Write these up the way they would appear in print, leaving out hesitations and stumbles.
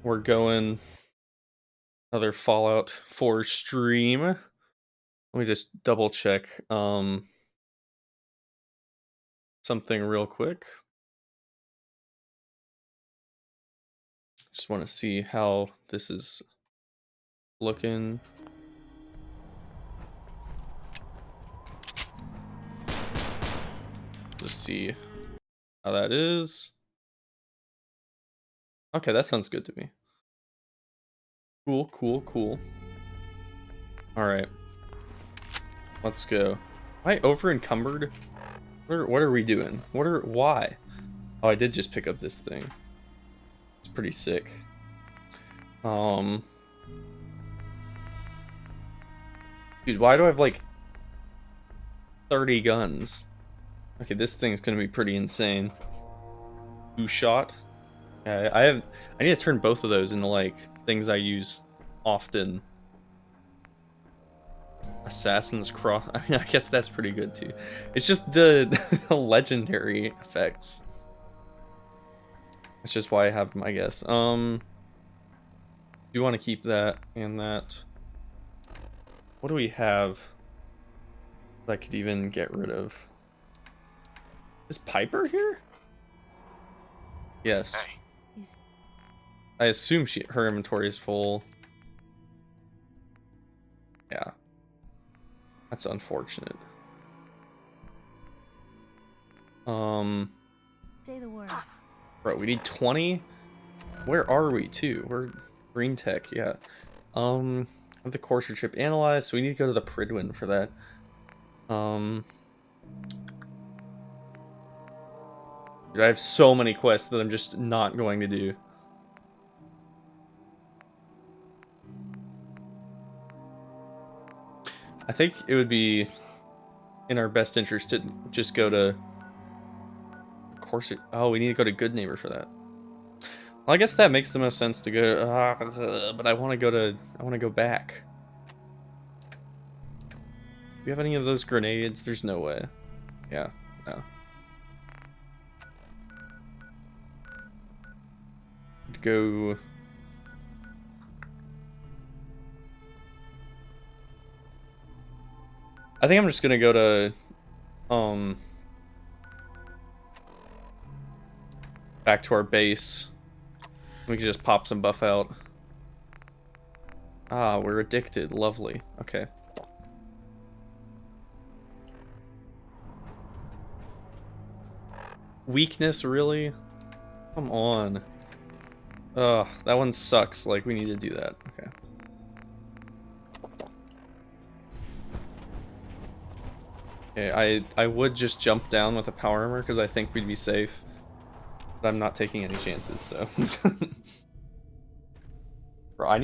we're going another Fallout 4 stream. Let me just double check something real quick. Just want to see how this is looking. Just see how that is. Okay, that sounds good to me. Cool. All right, let's go. Am I over encumbered? What are we doing? Why? Oh, I did just pick up this thing. It's pretty sick. Dude, why do I have like 30 guns? Okay, this thing's gonna be pretty insane. 2-shot. Yeah, I need to turn both of those into like things I use often. Assassin's Cross. I mean, I guess that's pretty good too. It's just the, the legendary effects. That's just why I have them, I guess. Do you want to keep that and that? What do we have that I could even get rid of? Is Piper here? Yes. Hey. I assume her inventory is full. Yeah. That's unfortunate. Say the word. Bro, we need 20? Where are we too? We're green tech, yeah. Have the courser chip analyzed, so we need to go to the Pridwin for that. Dude, I have so many quests that I'm just not going to do. I think it would be in our best interest to just go to courser. Oh, we need to go to Good Neighbor for that. Well, I guess that makes the most sense to go, but I want to go back. Do you have any of those grenades? There's no way. Yeah, no. Go. I think I'm just gonna go to, back to our base. We can just pop some buff out. Ah, we're addicted. Lovely. Okay. Weakness, really? Come on. Ugh, that one sucks. Like, we need to do that. Okay. Okay, I would just jump down with a power armor because I think we'd be safe. But I'm not taking any chances, so. Bro, I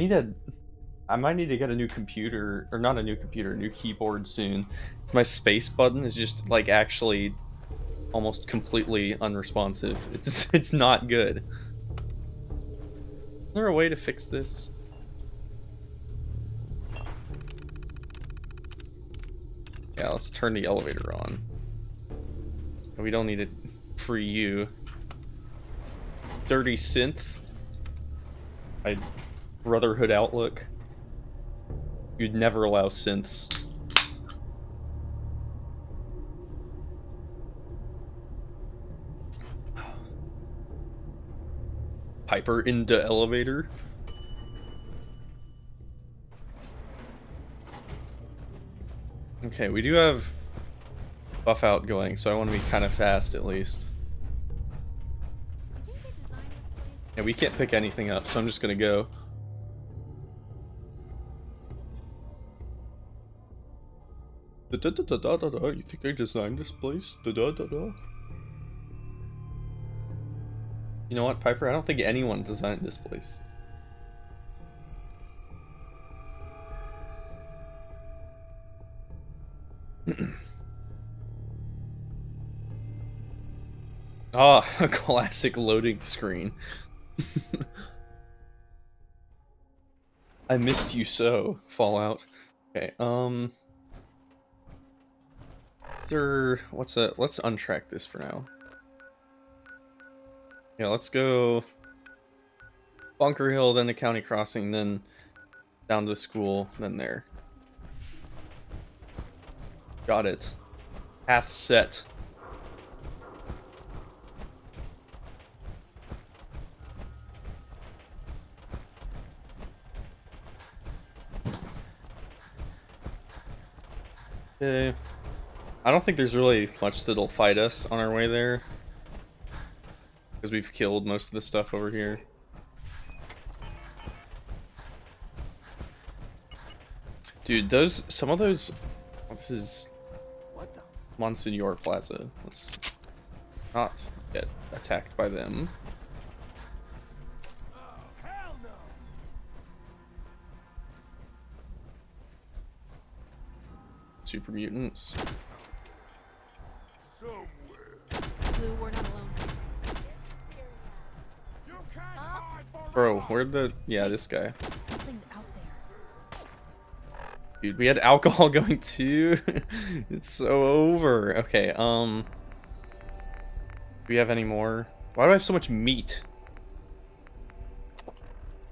might need to get a new computer, or not a new computer, a new keyboard soon. My space button is just, like, actually almost completely unresponsive. It's not good. Is there a way to fix this? Yeah, let's turn the elevator on. We don't need to free you. Dirty synth. Brotherhood outlook. You'd never allow synths. Piper into elevator. Okay, we do have buff out going, so I want to be kind of fast at least. Yeah, we can't pick anything up, so I'm just gonna go. You think I designed this place? You know what, Piper? I don't think anyone designed this place. Ah, a classic loading screen. I missed you so, Fallout. Okay, what's that? Let's untrack this for now. Yeah, let's go Bunker Hill, then the county crossing, then down to the school, then there. Got it. Path set. Okay. I don't think there's really much that'll fight us on our way there, because we've killed most of the stuff over here. Dude, some of those, this is Monsignor Plaza. Let's not get attacked by them. Super mutants. Blue, we're not alone. Bro, where'd the... Yeah, this guy. Something's out there. Dude, we had alcohol going too. It's so over. Okay, do we have any more? Why do I have so much meat?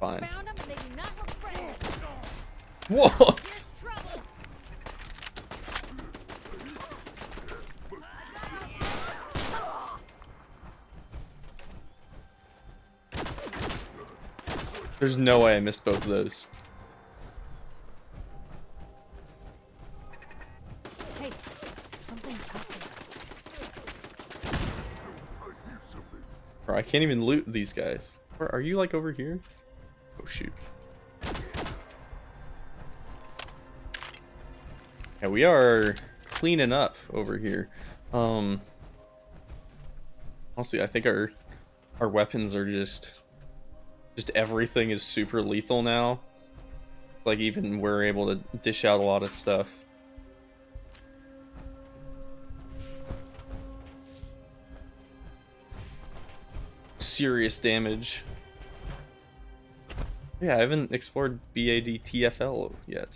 Fine. Found them, but they do not look fresh. Whoa! Here's trouble. There's no way I missed both of those. Hey, something's out there. Bro, I can't even loot these guys. Where are you, like, over here? Oh, shoot. Yeah, we are cleaning up over here. Honestly, I think our weapons are just everything is super lethal now. Like, even we're able to dish out a lot of stuff. Serious damage. Yeah, I haven't explored BADTFL yet.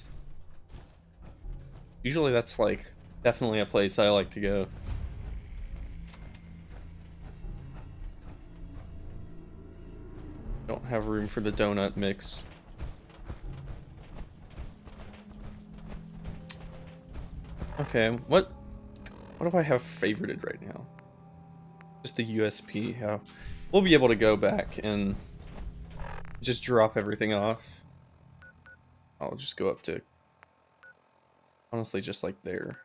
Usually that's, like, definitely a place I like to go. Don't have room for the donut mix. Okay, what do I have favorited right now? Just the USP. How we'll be able to go back and just drop everything off. I'll just go up to, honestly, just like there.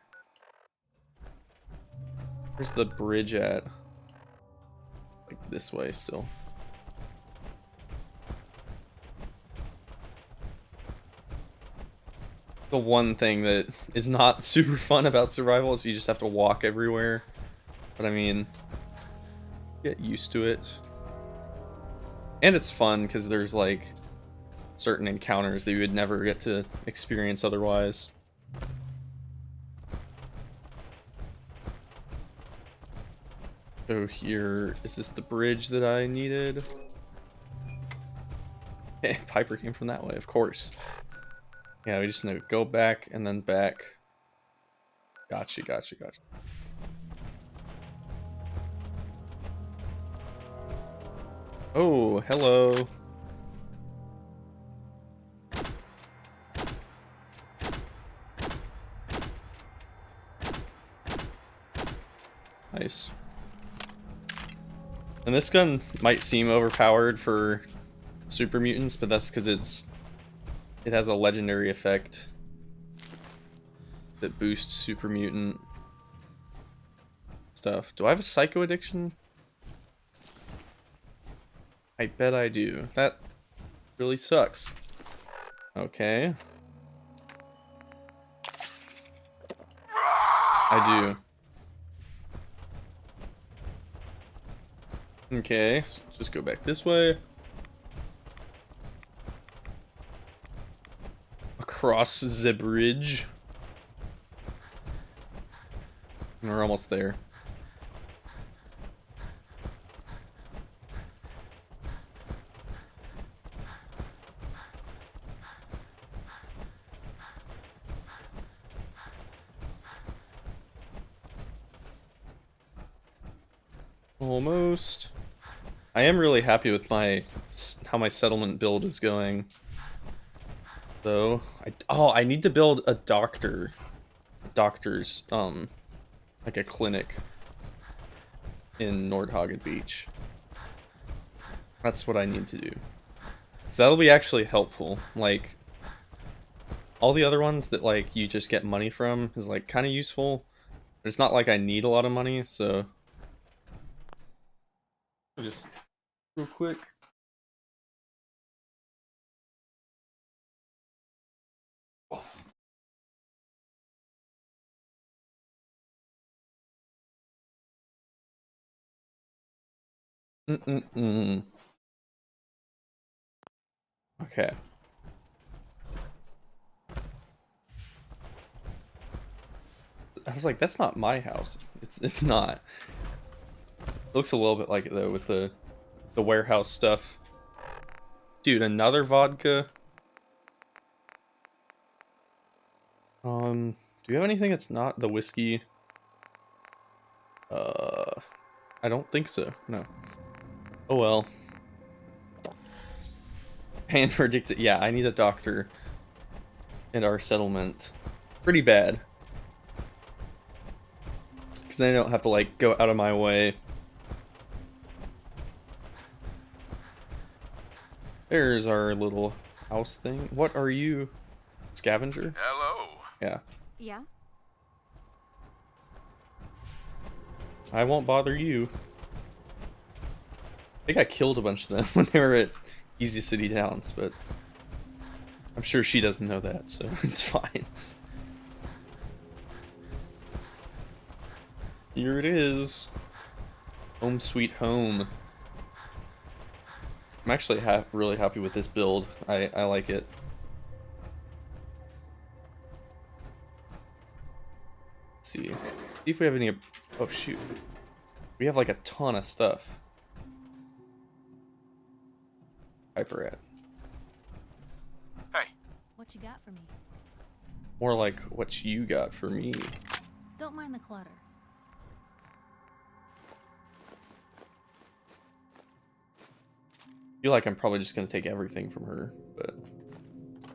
Where's the bridge at? Like this way still. The one thing that is not super fun about survival is you just have to walk everywhere. But I mean, get used to it. And it's fun because there's like certain encounters that you would never get to experience otherwise. So here, is this the bridge that I needed? Piper came from that way, of course. Yeah, we just need to go back and then back. Gotcha, gotcha, gotcha. Oh, hello. Nice. And this gun might seem overpowered for super mutants, but that's because it has a legendary effect that boosts super mutant stuff. Do I have a psycho addiction? I bet I do. That really sucks. Okay. I do. Okay, so just go back this way. Across the bridge. And we're almost there. Almost. I am really happy with my how my settlement build is going. So, I need to build a doctor's, like a clinic in Nordhagen Beach. That's what I need to do. So that'll be actually helpful. Like, all the other ones that, like, you just get money from is, like, kind of useful. But it's not like I need a lot of money, so... Just real quick. Mm-mm-mm. Okay. I was like, that's not my house. It's not. It looks a little bit like it though with the warehouse stuff. Dude, another vodka. Do you have anything that's not the whiskey? I don't think so. No. Oh well. Pan predicted. Yeah, I need a doctor in our settlement. Pretty bad. Because then I don't have to like go out of my way. There's our little house thing. What are you? Scavenger? Hello. Yeah. Yeah? I won't bother you. I think I killed a bunch of them when they were at Easy City Downs, but I'm sure she doesn't know that, so it's fine. Here it is. Home sweet home. I'm actually really happy with this build. I like it. Let's see. See if we have any... Oh, shoot. We have, like, a ton of stuff. Piper at. Hey. What you got for me? More like what you got for me. Don't mind the clutter. I feel like I'm probably just gonna take everything from her, but... I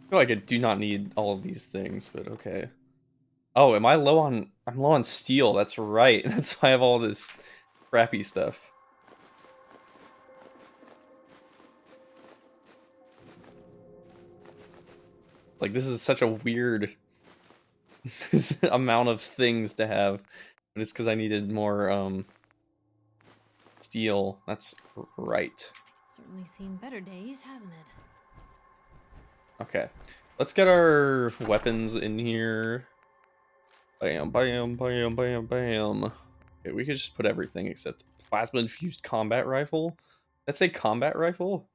feel like I do not need all of these things, but okay. Oh, am I low on... I'm low on steel, that's right. That's why I have all this crappy stuff. Like, this is such a weird amount of things to have. But it's because I needed more, steel. That's right. Certainly seen better days, hasn't it? Okay. Let's get our weapons in here. Bam, bam, bam, bam, bam. Okay, we could just put everything except plasma-infused combat rifle. Let's say combat rifle?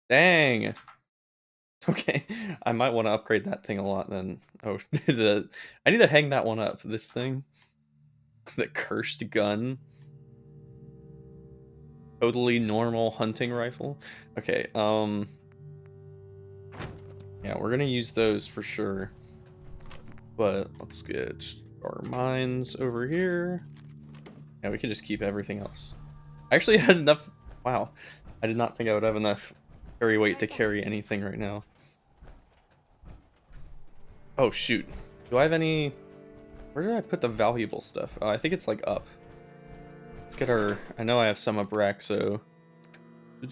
Dang! Okay, I might want to upgrade that thing a lot then. Oh, I need to hang that one up. This thing. The cursed gun. Totally normal hunting rifle. Okay, yeah, we're gonna use those for sure. But let's get our mines over here. Yeah, we can just keep everything else. I actually had enough... Wow. I did not think I would have enough carry weight to carry anything right now. Oh, shoot. Do I have any... Where did I put the valuable stuff? I think it's, like, up. Let's get our... I know I have some up rack, so... I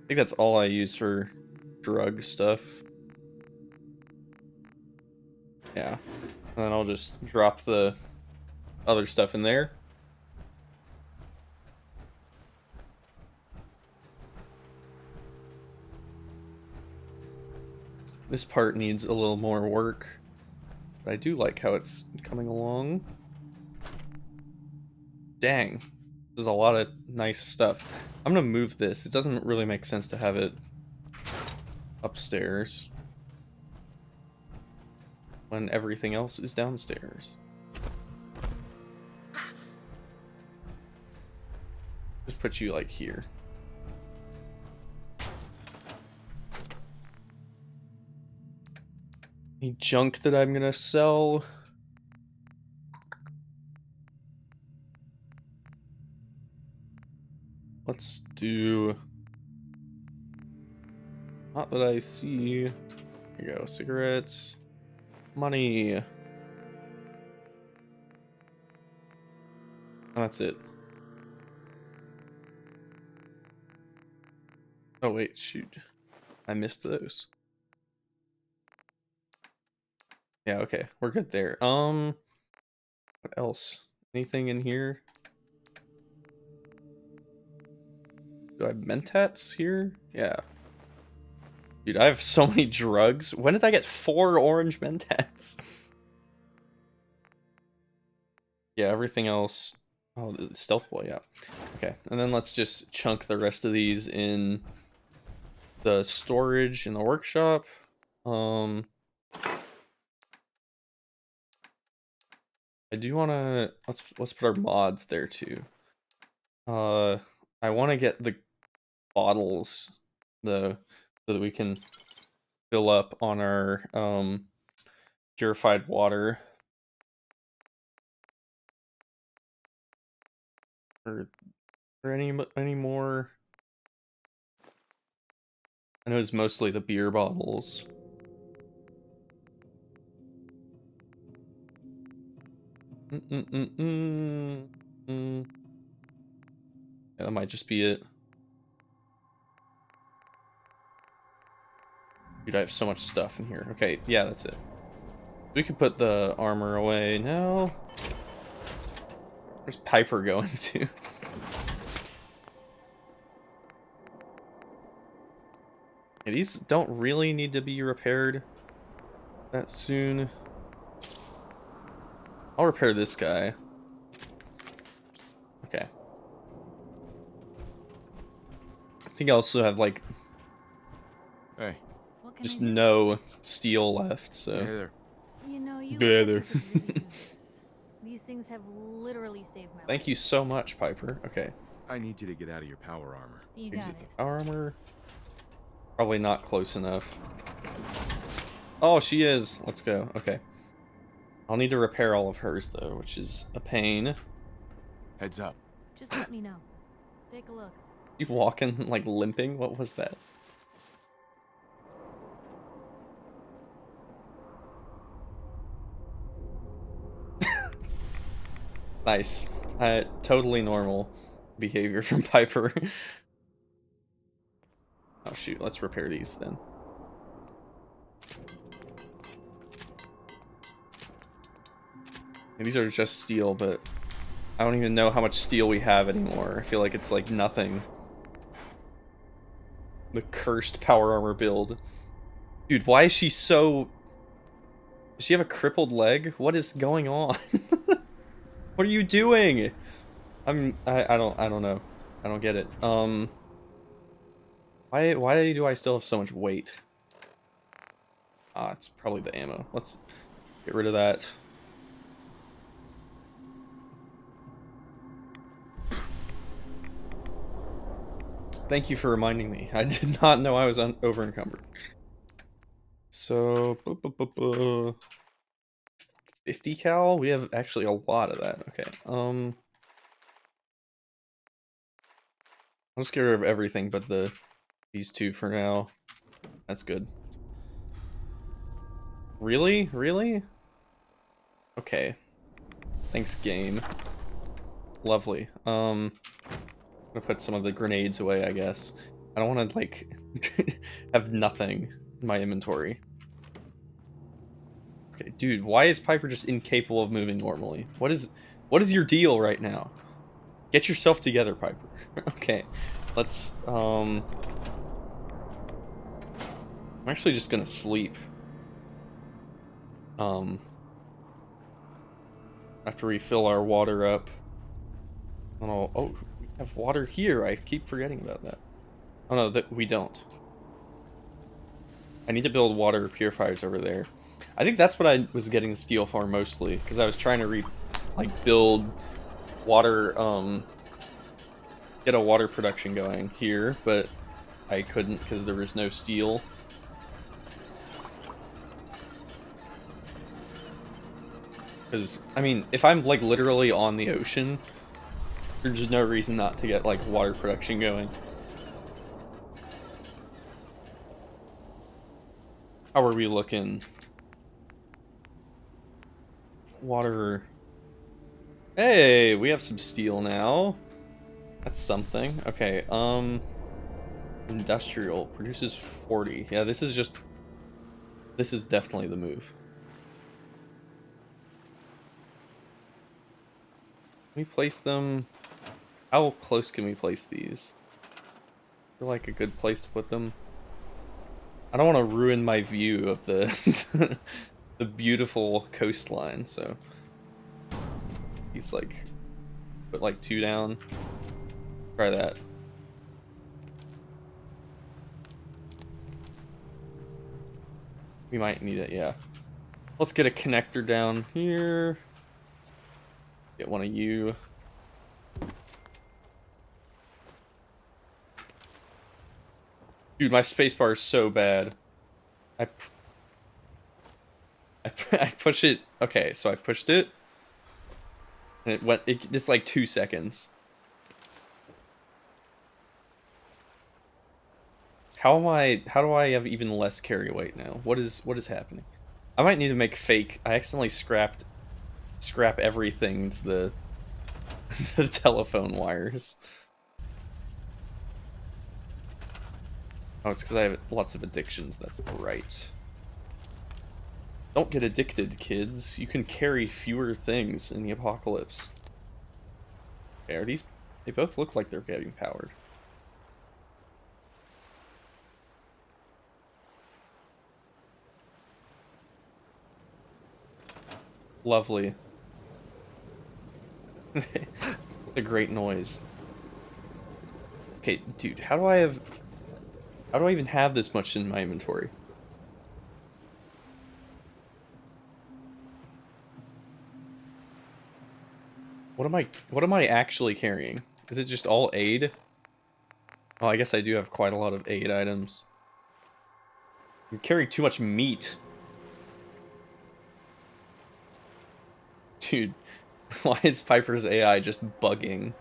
think that's all I use for drug stuff. Yeah. And then I'll just drop the other stuff in there. This part needs a little more work, but I do like how it's coming along. Dang, there's a lot of nice stuff. I'm gonna move this. It doesn't really make sense to have it upstairs when everything else is downstairs. Just put you like here. Any junk that I'm gonna sell? let's do... Not that I see. Here you go. Cigarettes. Money. That's it. Oh wait, shoot. I missed those. Yeah, okay. We're good there. What else? Anything in here? Do I have mentats here? Yeah. Dude, I have so many drugs. When did I get 4 orange mentats? Yeah, everything else. Oh, the stealth boy, yeah. Okay, and then let's just chunk the rest of these in the storage in the workshop. I do want to let's put our mods there too. I want to get the bottles though, so that we can fill up on our purified water. Or any more? I know it's mostly the beer bottles. Yeah, that might just be it. Dude, I have so much stuff in here. Okay, yeah, that's it. We could put the armor away now. Where's Piper going to? Yeah, these don't really need to be repaired that soon. I'll repair this guy. Okay. I think I also have, like, Hey. What can just I do? no steel left, so... Hey there. You know, you Yeah, look there. like you could really use this. These things have literally saved my life. Thank you so much, Piper. Okay. I need you to get out of your power armor. You got Exit it. the power armor. Probably not close enough. Oh, she is. Let's go. Okay. I'll need to repair all of hers, though, which is a pain. Heads up. Just let me know. Take a look. You walking, like, limping? What was that? Nice. Totally normal behavior from Piper. Oh, shoot. Let's repair these, then. And these are just steel, but I don't even know how much steel we have anymore. I feel like it's, like, nothing. The cursed power armor build. Dude, why is she so... Does she have a crippled leg? What is going on? What are you doing? I don't know. I don't get it. Why do I still have so much weight? Ah, it's probably the ammo. Let's get rid of that. Thank you for reminding me. I did not know I was over encumbered. So, 50 cal? We have actually a lot of that. Okay. I'll just get rid of everything but these two for now. That's good. Really? Really? Okay. Thanks, game. Lovely. I'm gonna put some of the grenades away, I guess. I don't want to, like, have nothing in my inventory. Okay, dude, why is Piper just incapable of moving normally? What is your deal right now? Get yourself together, Piper. Okay, let's, I'm actually just gonna sleep. After we fill our water up. Oh, we have water here. I keep forgetting about that. Oh no, that we don't. I need to build water purifiers over there. I think that's what I was getting the steel for mostly, because I was trying to build water, get a water production going here, but I couldn't because there was no steel. Because, I mean, if I'm, like, literally on the ocean, There's just no reason not to get, like, water production going. How are we looking? Water. Hey, we have some steel now. That's something. Okay, industrial produces 40. Yeah, this is definitely the move. Can we place them? How close can we place these? I feel like a good place to put them. I don't want to ruin my view of the the beautiful coastline, so he's like put like 2 down. Try that. We might need it, yeah. Let's get a connector down here. Get one of you. Dude, my spacebar is so bad. I I push it. Okay, so I pushed it, and it's like 2 seconds. How do I have even less carry weight now? What is happening? I might need to make fake. I accidentally scrap everything to the the telephone wires. Oh, it's because I have lots of addictions. That's right. Don't get addicted, kids. You can carry fewer things in the apocalypse. Okay, are these... They both look like they're getting powered. Lovely. The great noise. Okay, dude, how do I even have this much in my inventory? What am I actually carrying? Is it just all aid? Oh, I guess I do have quite a lot of aid items. I'm carrying too much meat. Dude, why is Piper's AI just bugging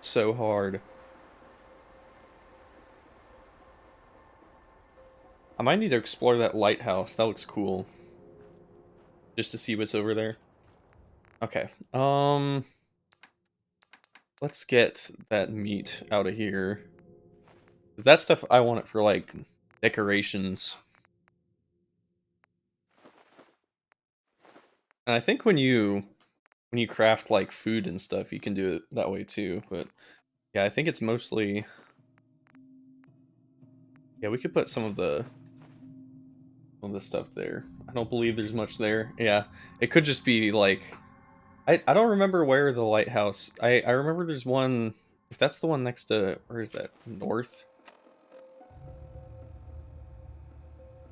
so hard? I might need to explore that lighthouse. That looks cool. Just to see what's over there. Okay. Let's get that meat out of here. 'Cause that stuff, I want it for, like, decorations. And I think when you craft, like, food and stuff, you can do it that way too, but yeah, I think it's mostly... Yeah, we could put some of the stuff there. I don't believe there's much there. Yeah, it could just be, like... I don't remember where the lighthouse... I remember there's one... If that's the one next to... Where is that? North?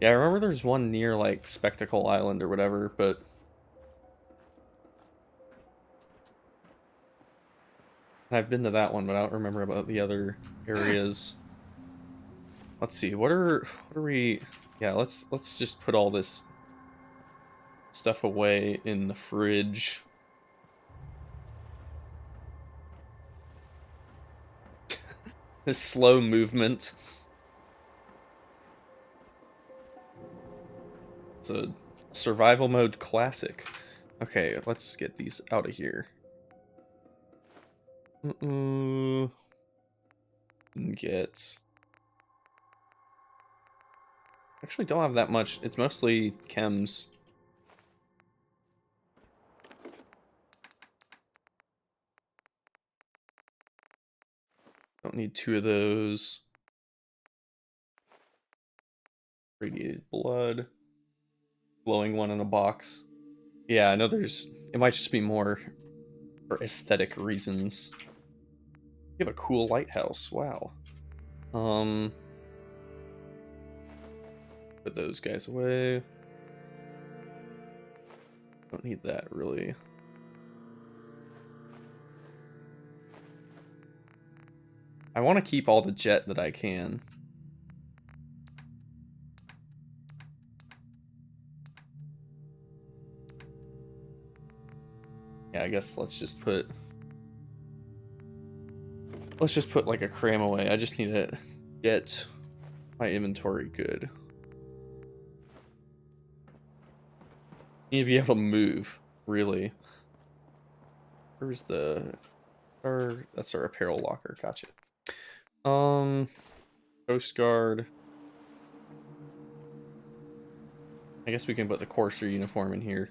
Yeah, I remember there's one near, like, Spectacle Island or whatever, but... I've been to that one, but I don't remember about the other areas. Let's see, what are we... Yeah, let's just put all this stuff away in the fridge. This slow movement. It's a survival mode classic. Okay, let's get these out of here. Get... Actually don't have that much. It's mostly chems. Don't need 2 of those. Radiated blood. Glowing one in a box. Yeah, I know there's... It might just be more for aesthetic reasons. You have a cool lighthouse. Wow. Put those guys away. Don't need that, really. I want to keep all the jet that I can. Yeah, I guess let's just put... Let's just put like a cram away. I just need to get my inventory good. Need to be able to move, really. Where's the... that's our apparel locker, gotcha. Coast Guard. I guess we can put the Courser uniform in here.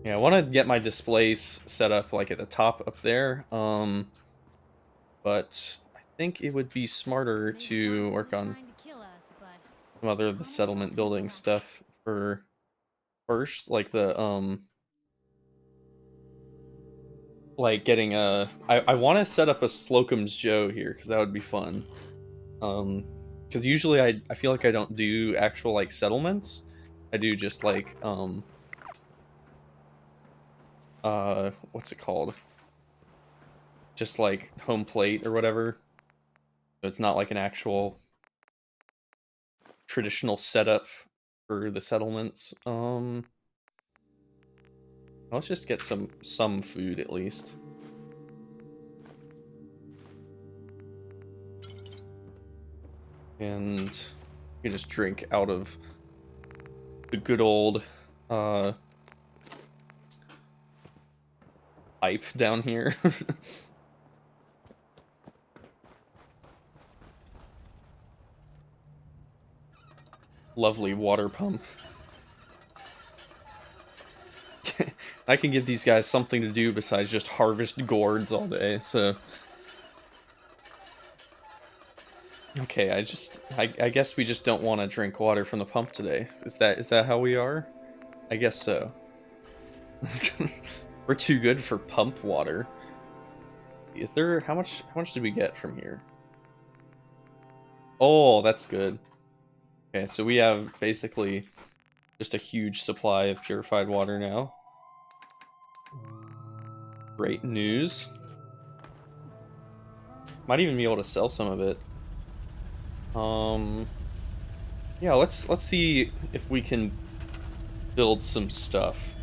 Yeah, I want to get my displays set up like at the top up there. But I think it would be smarter to work on some other of the settlement building stuff for first, like the like getting a. I want to set up a Slocum's Joe here because that would be fun. Because usually I feel like I don't do actual like settlements. I do just like what's it called? Just like home plate or whatever. So it's not like an actual traditional setup for the settlements. Let's just get some food at least. And you can just drink out of the good old pipe down here. Lovely water pump. I can give these guys something to do besides just harvest gourds all day, so... Okay, I guess we just don't want to drink water from the pump today. Is that how we are? I guess so. We're too good for pump water. Is there... How much did we get from here? Oh, that's good. Okay, so we have basically just a huge supply of purified water now. Great news. Might even be able to sell some of it. Yeah, let's see if we can build some stuff.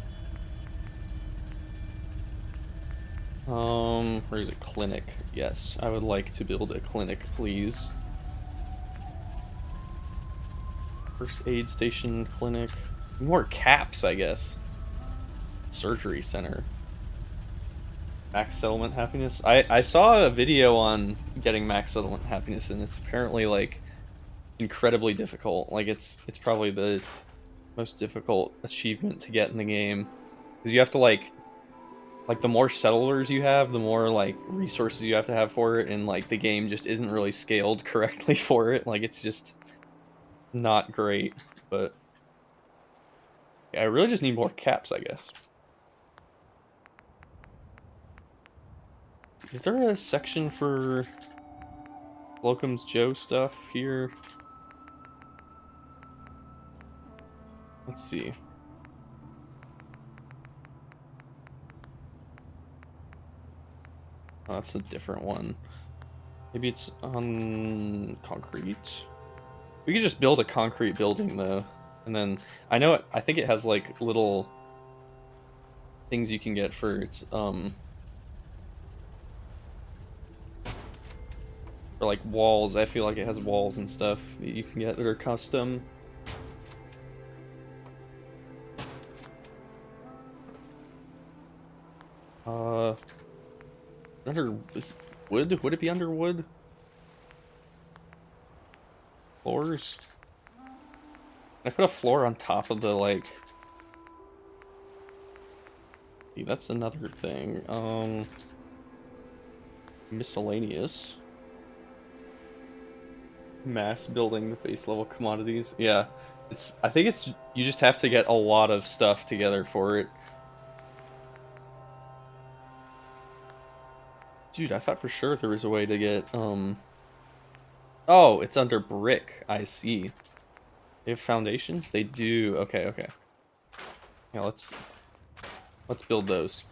Where's a clinic? Yes, I would like to build a clinic, please. First aid station, clinic. More caps, I guess. Surgery center. Max settlement happiness. I saw a video on getting max settlement happiness, and it's apparently like incredibly difficult. Like it's probably the most difficult achievement to get in the game, because you have to like the more settlers you have, the more like resources you have to have for it, and like the game just isn't really scaled correctly for it. Like it's just not great. But yeah, I really just need more caps, I guess. Is there a section for Slocum's Joe stuff here? Let's see. Oh, that's a different one. Maybe it's on concrete. We could just build a concrete building though, and then I think it has like little things you can get for its for like walls. I feel like it has walls and stuff that you can get that are custom. Under this wood? Would it be under wood? Floors? Can I put a floor on top of the like... See, that's another thing. Miscellaneous. Mass building the base level commodities. Yeah. I think it's you just have to get a lot of stuff together for it. Dude, I thought for sure there was a way to get oh, it's under brick. I see. They have foundations? They do. Okay, okay. Yeah, let's build those.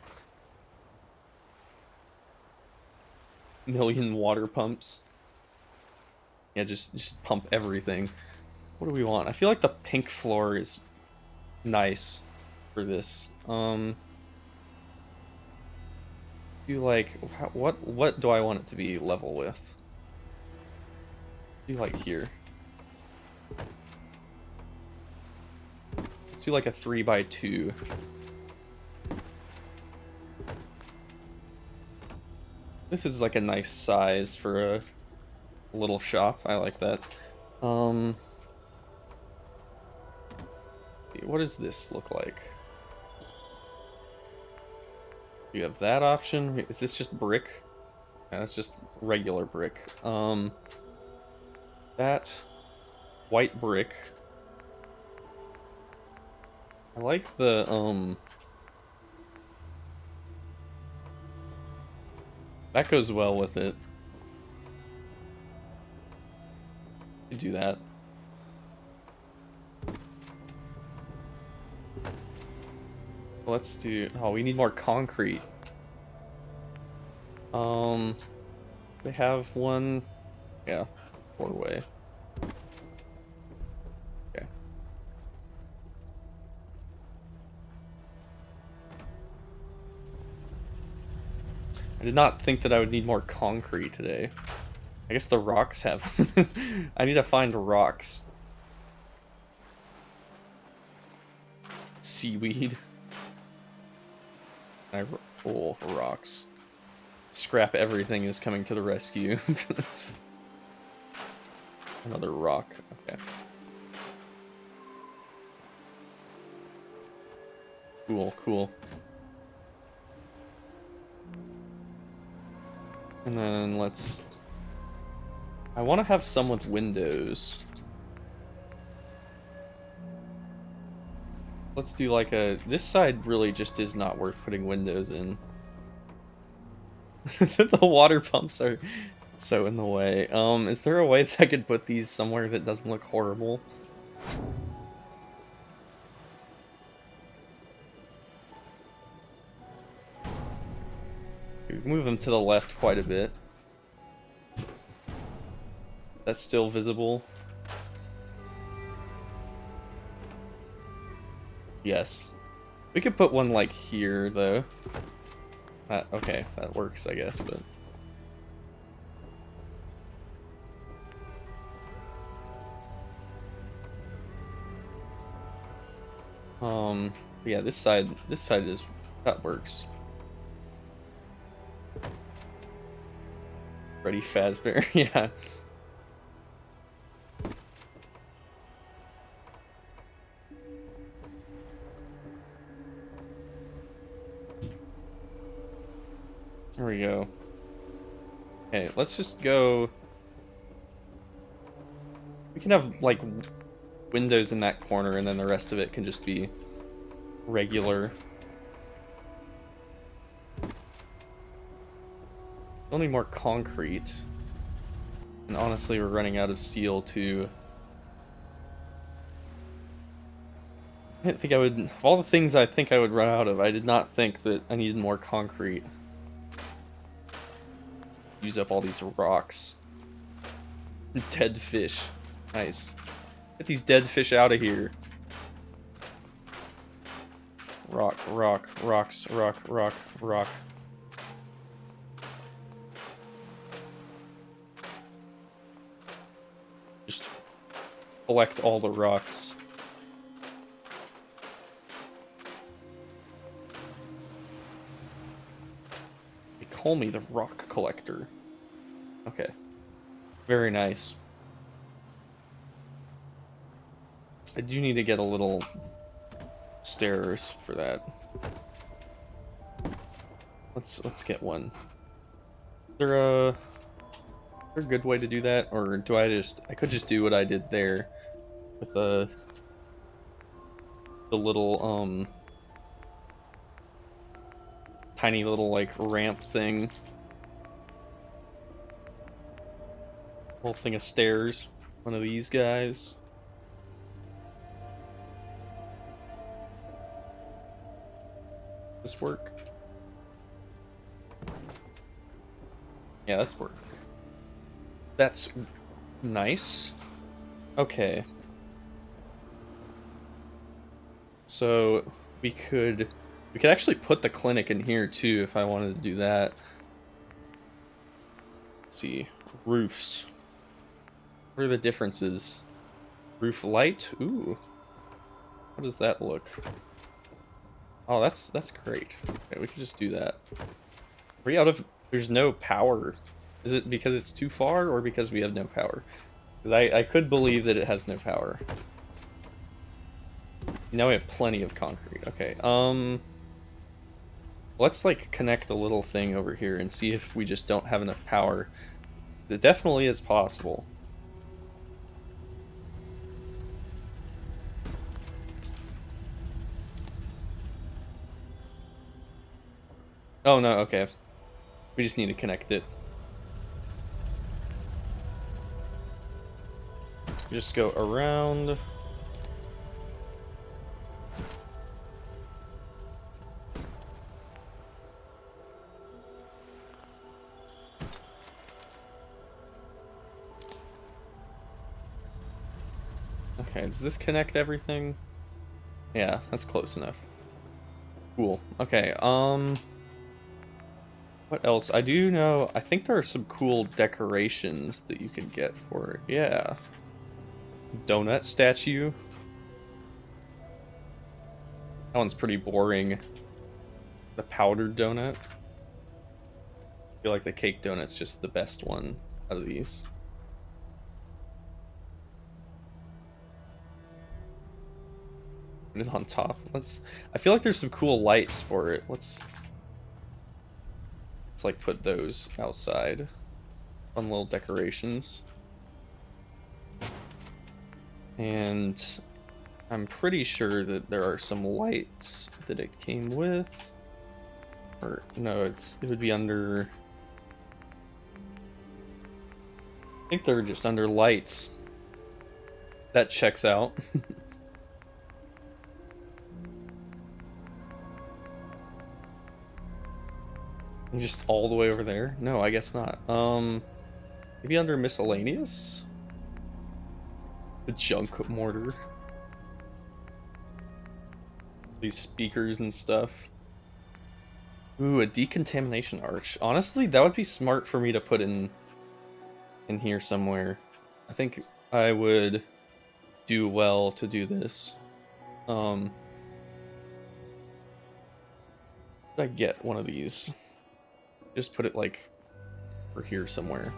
Million water pumps. Yeah, just pump everything. What do we want? I feel like the pink floor is nice for this. Do like what do I want it to be level with? Do like here. Let's do like a 3x2. This is like a nice size for a little shop. I like that. What does this look like? You have that option. Is this just brick? Yeah, that's just regular brick. That white brick. I like the that goes well with it. You do that. Let's do. Oh, we need more concrete. They have one. Yeah, 4-way. Okay. I did not think that I would need more concrete today. I guess the rocks have. I need to find rocks. Seaweed. Oh, rocks. Scrap everything is coming to the rescue. Another rock. Okay. Cool, cool. And then let's... I want to have some with windows. Let's do like a... This side really just is not worth putting windows in. The water pumps are so in the way. Is there a way that I could put these somewhere that doesn't look horrible? Move them to the left quite a bit. That's still visible. Yes. We could put one like here though. Okay, that works I guess, but... Yeah, this side is... that works. Freddy Fazbear, yeah. There we go. Okay, let's just go... We can have, like, windows in that corner, and then the rest of it can just be regular. Only more concrete. And honestly, we're running out of steel, too. I didn't think I would... Of all the things I think I would run out of, I did not think that I needed more concrete. Use up all these rocks. Dead fish. Nice. Get these dead fish out of here. Rock, rock, rocks, rock, rock, rock. Just collect all the rocks. They call me the rock collector. Okay. Very nice. I do need to get a little stairs for that. Let's get one. Is there a good way to do that, or do I could just do what I did there with the little tiny little like ramp thing. Whole thing of stairs. One of these guys. Does this work? Yeah, that's work. That's nice. Okay. So we could We could actually put the clinic in here too if I wanted to do that. Let's see. Roofs. What are the differences? Roof light? Ooh. How does that look? Oh, that's great. Okay, we can just do that. Are we out of... There's no power. Is it because it's too far or because we have no power? Because I could believe that it has no power. Now we have plenty of concrete. Okay, let's like connect a little thing over here and see if we just don't have enough power. It definitely is possible. Oh no, okay. We just need to connect it. Just go around. Okay, does this connect everything? Yeah, that's close enough. Cool. Okay, what else? I do know, I think there are some cool decorations that you can get for it. Yeah. Donut statue. That one's pretty boring. The powdered donut. I feel like the cake donut's just the best one out of these. Put it on top. I feel like there's some cool lights for it. Let's like put those outside. Fun little decorations. And I'm pretty sure that there are some lights that it came with. Or no, it would be under... I think they're just under lights. That checks out. Just all the way over there? No, I guess not. Maybe under miscellaneous? The junk mortar. These speakers and stuff. Ooh, a decontamination arch. Honestly, that would be smart for me to put in here somewhere. I think I would do well to do this. I get one of these. Just put it like over here somewhere.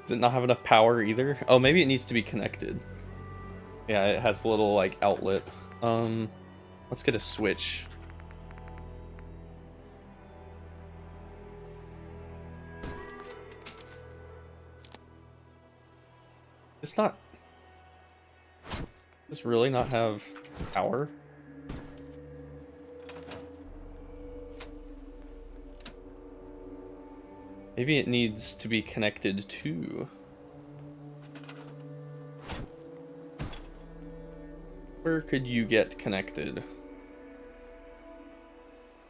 Does it not have enough power either? Oh, maybe it needs to be connected. Yeah, it has a little like outlet. Let's get a switch. It's not... Does this really not have power? Maybe it needs to be connected to... Where could you get connected?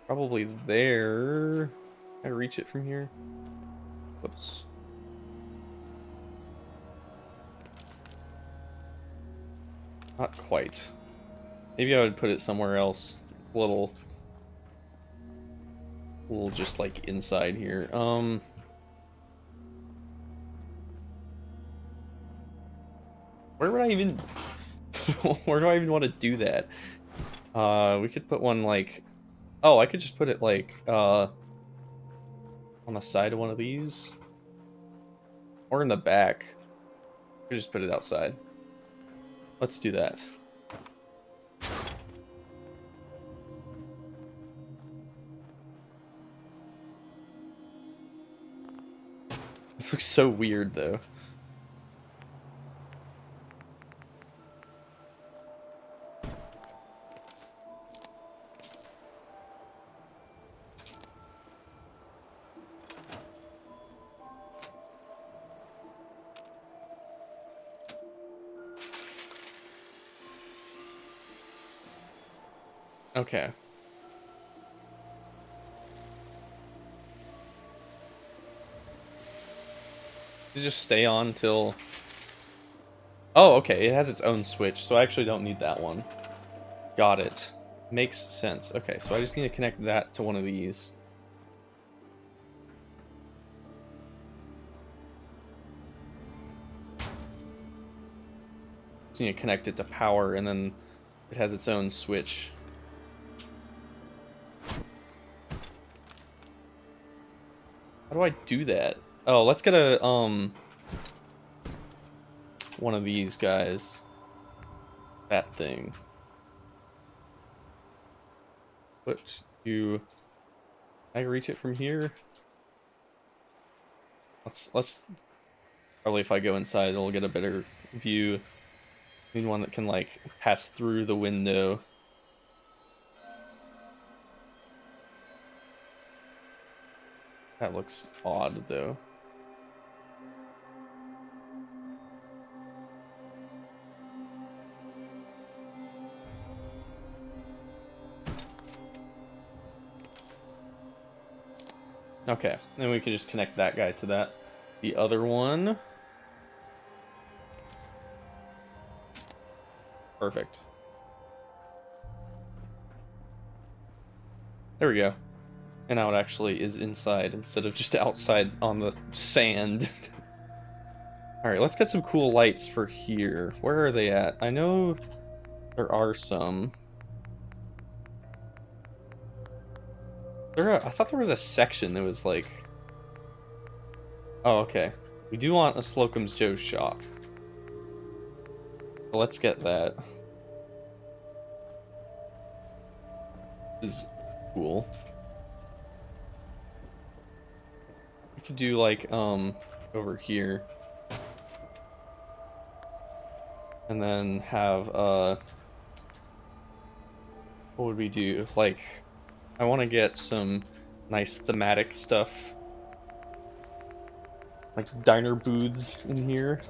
Probably there. Can I reach it from here? Whoops. Not quite. Maybe I would put it somewhere else. A little just like inside here. Where would I even... Where do I even want to do that? We could put one like... Oh, I could just put it like, on the side of one of these. Or in the back. I could just put it outside. Let's do that. This looks so weird, though. Okay. Does it just stay on till... Oh, okay, it has its own switch, so I actually don't need that one. Got it. Makes sense. Okay, so I just need to connect that to one of these. Just need to connect it to power, and then it has its own switch. How do I do that? Oh, let's get a, one of these guys. That thing. What you... Can I reach it from here? Let's... Probably if I go inside, it'll get a better view. Need one that can, like, pass through the window. That looks odd, though. Okay, then we can just connect that guy to that. The other one... Perfect. There we go. And now it actually is inside instead of just outside on the sand. Alright, let's get some cool lights for here. Where are they at? I know there are some. I thought there was a section that was like... Oh, okay. We do want a Slocum's Joe shock. So let's get that. This is cool. We could do like, over here. And then have, what would we do? Like, I want to get some nice thematic stuff. Like diner booths in here.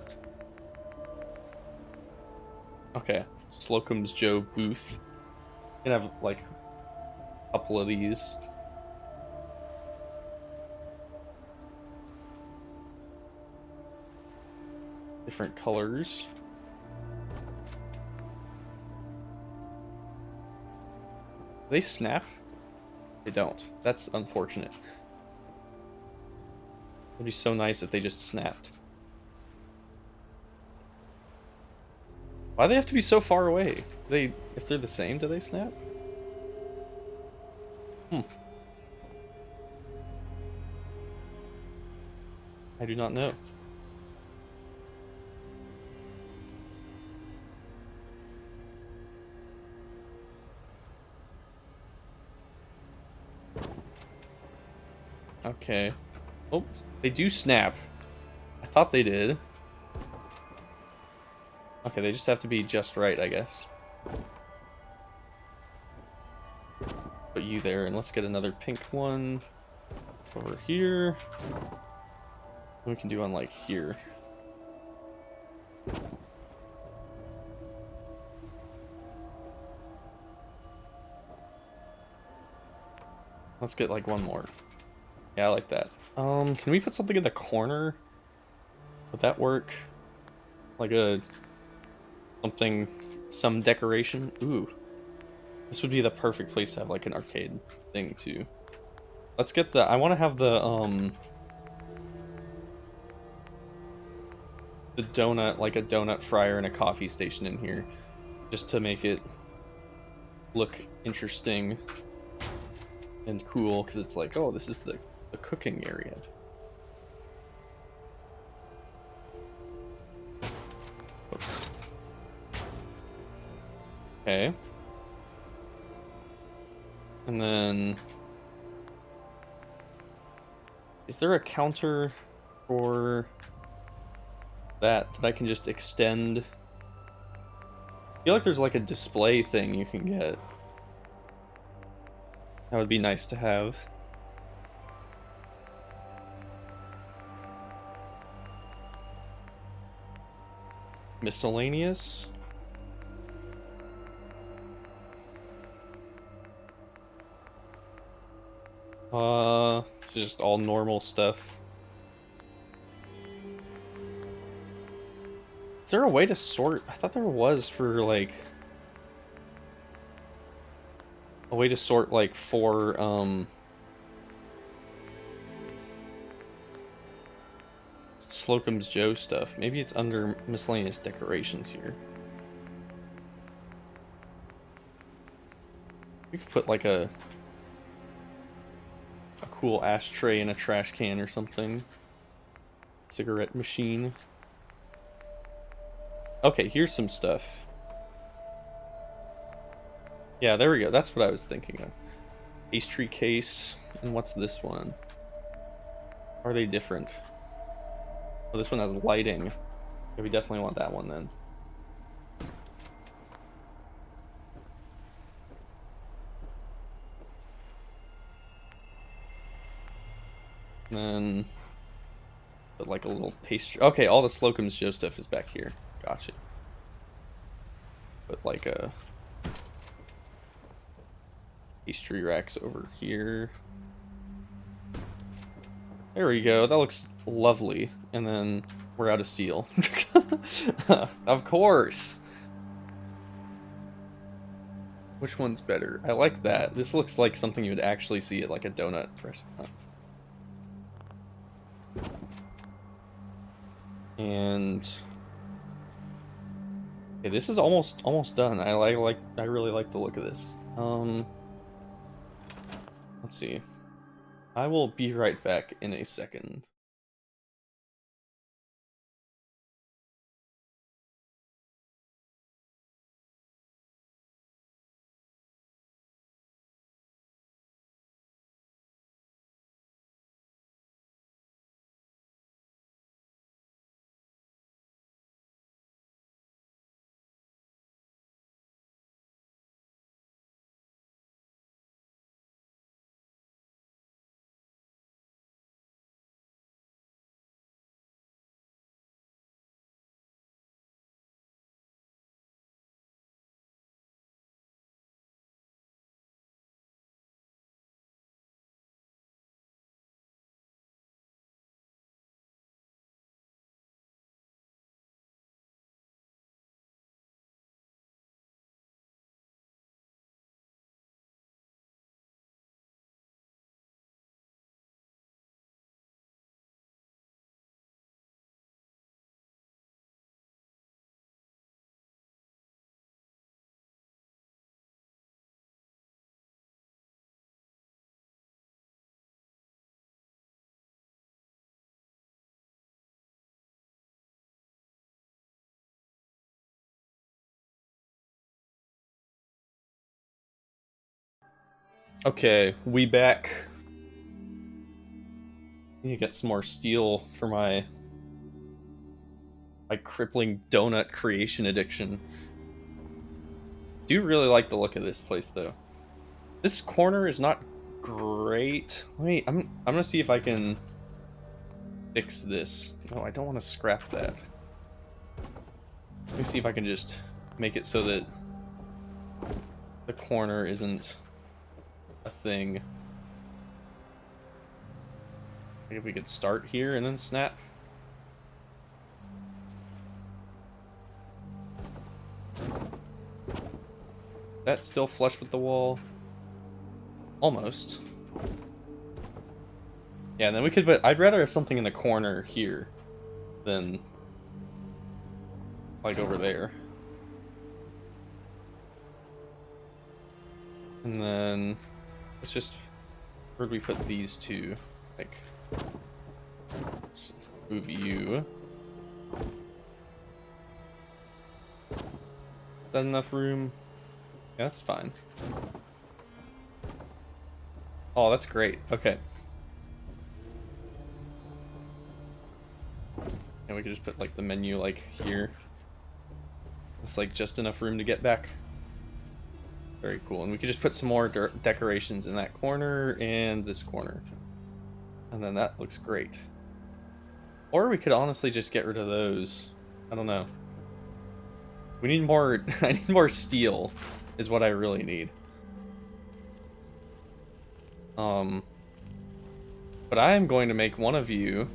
Okay, Slocum's Joe booth. You can have like a couple of these. Different colors. They snap? They don't. That's unfortunate. It'd be so nice if they just snapped. Why do they have to be so far away? If they're the same, do they snap? I do not know. Okay. Oh, they do snap. I thought they did. Okay, they just have to be just right, I guess. Put you there, and let's get another pink one over here. We can do one like here. Let's get like one more. Yeah, I like that. Can we put something in the corner? Would that work? Like some decoration? Ooh. This would be the perfect place to have like an arcade thing too. Let's get I want to have the donut, like a donut fryer and a coffee station in here. Just to make it look interesting and cool, because it's like, oh, this is the cooking area. Oops. Okay. And then... Is there a counter for that I can just extend? I feel like there's like a display thing you can get. That would be nice to have. Miscellaneous? It's just all normal stuff. Is there a way to sort? I thought there was for like a way to sort like for Slocum's Joe stuff. Maybe it's under miscellaneous decorations here. We could put like a cool ashtray in a trash can or something. Cigarette machine. Okay, here's some stuff. Yeah, there we go. That's what I was thinking of. Pastry case. And what's this one? Are they different? Oh, this one has lighting. Yeah, we definitely want that one then. And then put like a little pastry. Okay, all the Slocum's Joe stuff is back here. Gotcha. Put like a pastry racks over here. There we go. That looks lovely. And then we're out of steel. Of course. Which one's better? I like that. This looks like something you would actually see at like a donut restaurant. And okay, this is almost done. I really like the look of this. Let's see. I will be right back in a second. Okay, we back. Need to get some more steel for my crippling donut creation addiction. Do really like the look of this place though. This corner is not great. Wait, I'm gonna see if I can fix this. No, I don't want to scrap that. Let me see if I can just make it so that the corner isn't a thing. Like if we could start here and then snap. That's still flush with the wall. Almost. Yeah, and then we could put, I'd rather have something in the corner here than like over there. And then let's just, where'd we put these two? Like, let's move you. Is that enough room? Yeah, that's fine. Oh, that's great. Okay. And we could just put like the menu like here. It's like just enough room to get back. Very cool. And we could just put some more decorations in that corner and this corner. And then that looks great. Or we could honestly just get rid of those. I don't know. We need more, I need more steel is what I really need. But I am going to make one of you.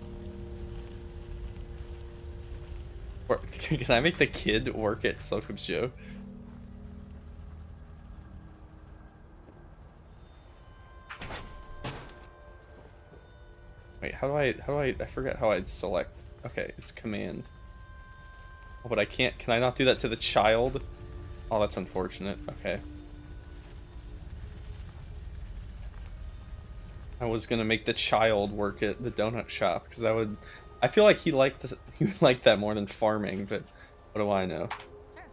Can I make the kid work at Slocum's Joe? Wait, I forget how I'd select. Okay, it's command. Oh, but I can't, can I not do that to the child? Oh, that's unfortunate. Okay. I was gonna make the child work at the donut shop, because I feel like he liked this, he would like that more than farming, but what do I know? Sure.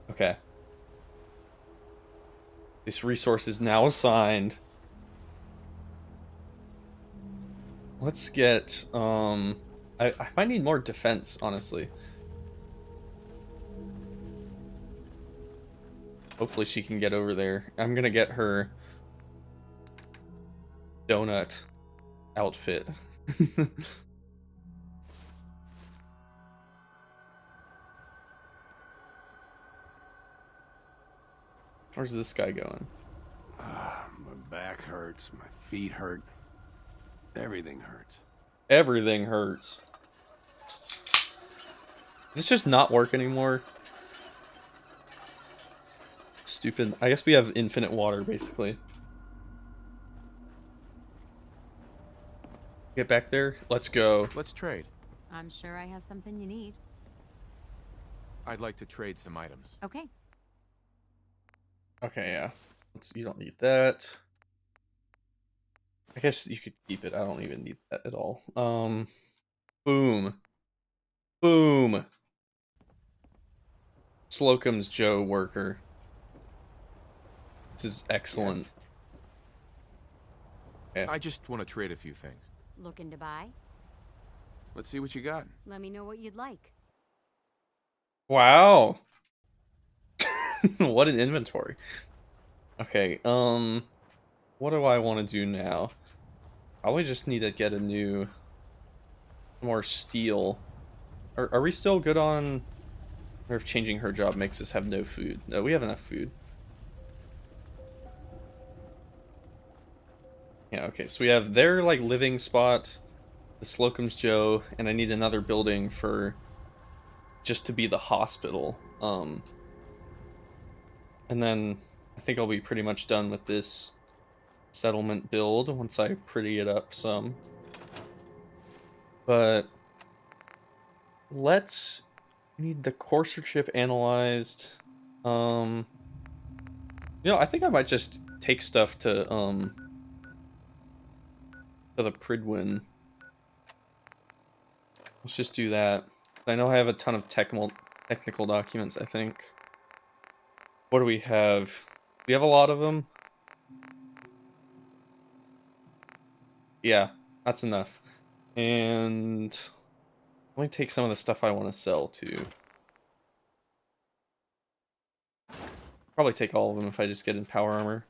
Okay. This resource is now assigned. Let's get, I might need more defense, honestly. Hopefully she can get over there. I'm gonna get her donut outfit. Where's this guy going? My back hurts, my feet hurt. Everything hurts. Everything hurts. Does this just not work anymore? Stupid. I guess we have infinite water, basically. Get back there. Let's go. Let's trade. I'm sure I have something you need. I'd like to trade some items. Okay. Okay, yeah. You don't need that. I guess you could keep it. I don't even need that at all. Boom. Boom. Slocum's Joe worker. This is excellent. Yes. Okay. I just want to trade a few things. Looking to buy? Let's see what you got. Let me know what you'd like. Wow. What an inventory. Okay, what do I want to do now? Probably just need to get more steel. Are we still good on, or if changing her job makes us have no food? No, we have enough food. Yeah, okay, so we have their, like, living spot, the Slocum's Joe, and I need another building for, just to be the hospital. And then I think I'll be pretty much done with this settlement build once I pretty it up some. But let's need the courser chip analyzed. You know, I think I might just take stuff to the Pridwin. Let's just do that. I know I have a ton of technical documents, I think. What do we have? We have a lot of them. Yeah, that's enough. And let me take some of the stuff I want to sell too. Probably take all of them if I just get in power armor.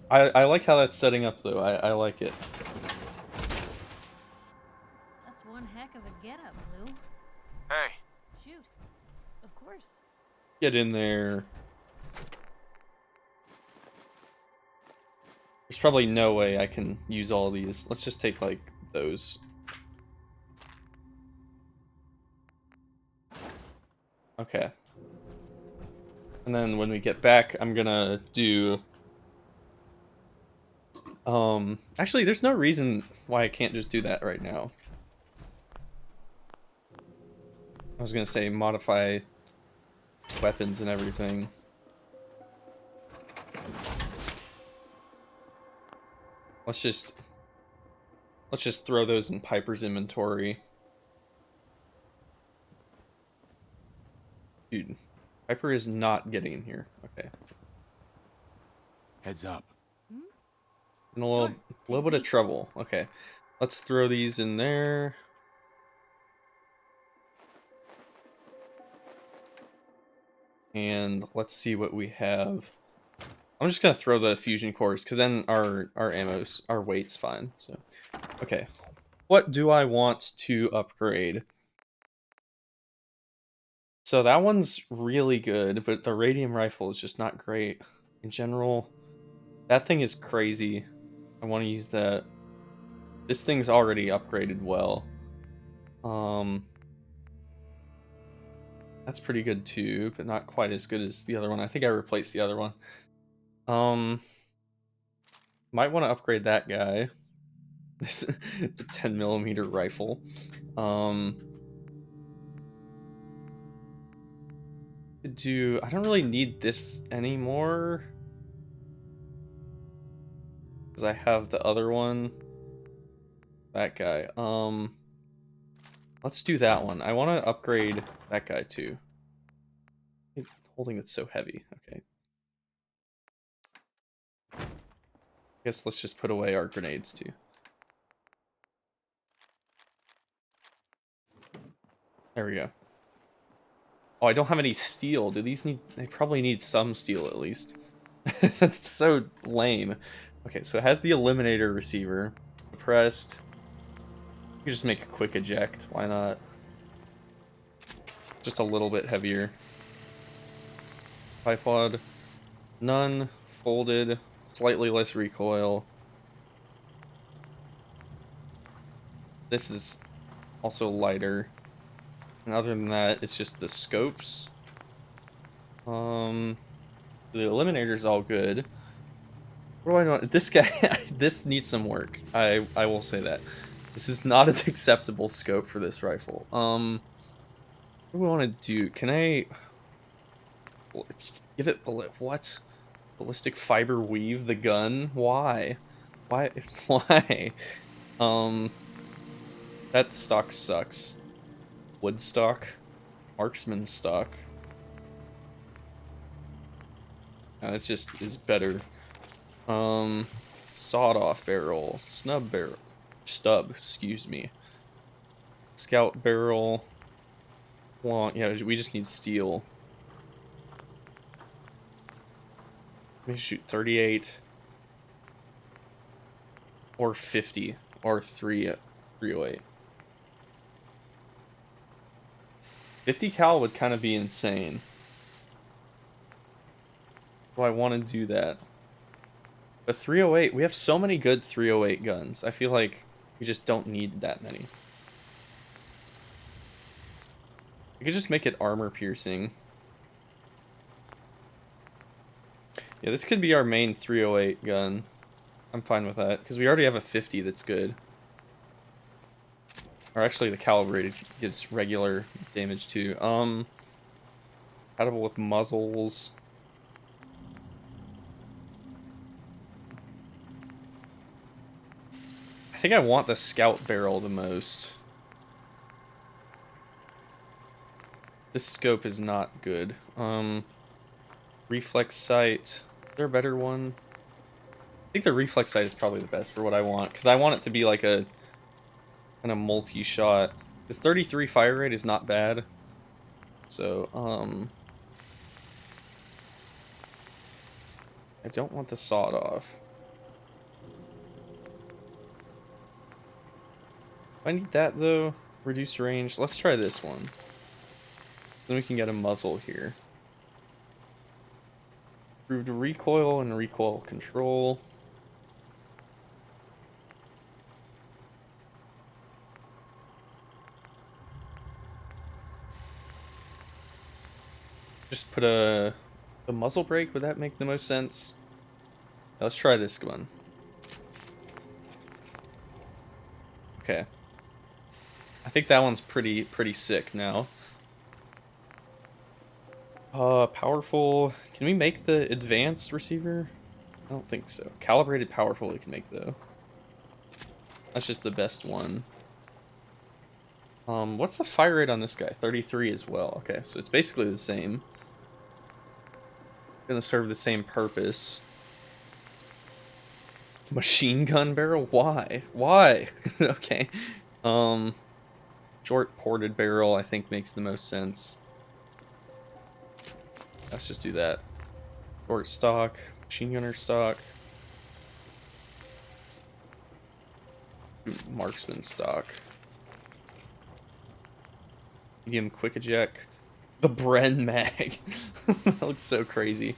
I like how that's setting up though. I like it. That's one heck of a getup, Blue. Hey. Shoot. Of course. Get in there. There's probably no way I can use all these. Let's just take, like, those. Okay. And then when we get back, I'm gonna do... Actually, there's no reason why I can't just do that right now. I was gonna say modify weapons and everything. Let's just throw those in Piper's inventory. Dude, Piper is not getting in here. Okay. Heads up. In a little, Sure, little take bit a of peek. trouble. Okay. Let's throw these in there. And let's see what we have. I'm just gonna throw the fusion cores because then our our weight's fine. So, okay, what do I want to upgrade? So that one's really good, but the radium rifle is just not great in general. That thing is crazy. I want to use that. This thing's already upgraded well. Um, that's pretty good too, but not quite as good as the other one. I think I replaced the other one. Um, might want to upgrade that guy. This the 10 mm rifle. Um, I don't really need this anymore because I have the other one. That guy. Let's do that one. I want to upgrade that guy too. Holding it so heavy. Okay. Guess let's just put away our grenades too. There we go. Oh, I don't have any steel. Do these need... They probably need some steel at least. That's so lame. Okay, so it has the eliminator receiver. Suppressed. You just make a quick eject. Why not? Just a little bit heavier. Bipod. None. Folded. Slightly less recoil. This is also lighter. And other than that, it's just the scopes. The eliminator's all good. What do I know? This guy, this needs some work. I will say that. This is not an acceptable scope for this rifle. What do we want to do? Can I give it what? Ballistic fiber weave the gun? Why? Why? Why? Um, that stock sucks. Wood stock, marksman stock. It just is better. Sawed off barrel, stub, excuse me. Scout barrel. Well, yeah, we just need steel. Let me shoot 38 or 50 or 308. 50 cal would kind of be insane. Do I want to do that? But 308, we have so many good 308 guns. I feel like we just don't need that many. We could just make it armor piercing. Yeah, this could be our main 308 gun. I'm fine with that, because we already have a 50 that's good. Or actually, the calibrated gives regular damage too. Compatible with muzzles. I think I want the scout barrel the most. This scope is not good. Reflex sight. Is there a better one? I think the reflex sight is probably the best for what I want, because I want it to be like a kind of multi-shot. This 33 fire rate is not bad. So, I don't want the sawed off. I need that though. Reduce range. Let's try this one. Then we can get a muzzle here. Improved recoil and recoil control. Just put a muzzle brake. Would that make the most sense? Let's try this one. Okay. I think that one's pretty sick now. Powerful. Can we make the advanced receiver? I don't think so. Calibrated powerful we can make though. That's just the best one. What's the fire rate on this guy? 33 as well. Okay, so it's basically the same. Gonna serve the same purpose. Machine gun barrel? Why? Why? Okay. Short ported barrel I think makes the most sense. Let's just do that. Short stock, machine gunner stock. Marksman stock. Medium quick eject. The Bren mag. That looks so crazy.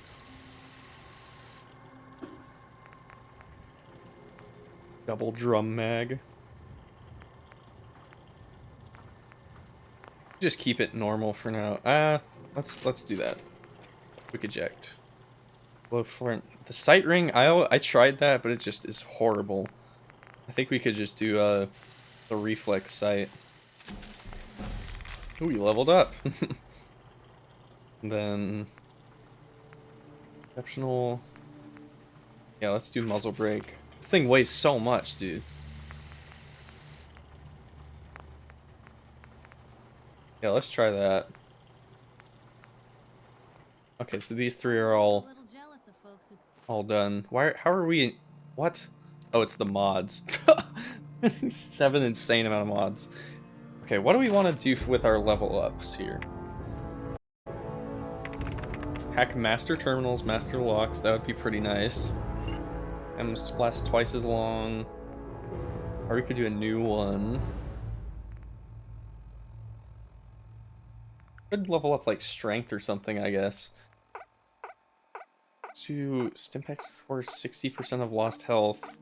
Double drum mag. Just keep it normal for now. Let's do that. Quick eject. Well, for the sight ring, I tried that, but it just is horrible. I think we could just do the reflex sight. Ooh, we leveled up. And then exceptional. Yeah, let's do muzzle brake. This thing weighs so much, dude. Yeah, let's try that. Okay, so these three are A all little jealous of folks who done. How are we? What? Oh, it's the mods. 7 insane amount of mods. Okay, what do we want to do with our level ups here? Hack master terminals, master locks. That would be pretty nice. And last twice as long. Or we could do a new one. Could level up like strength or something, I guess. To Stimpaks for 60% of lost health.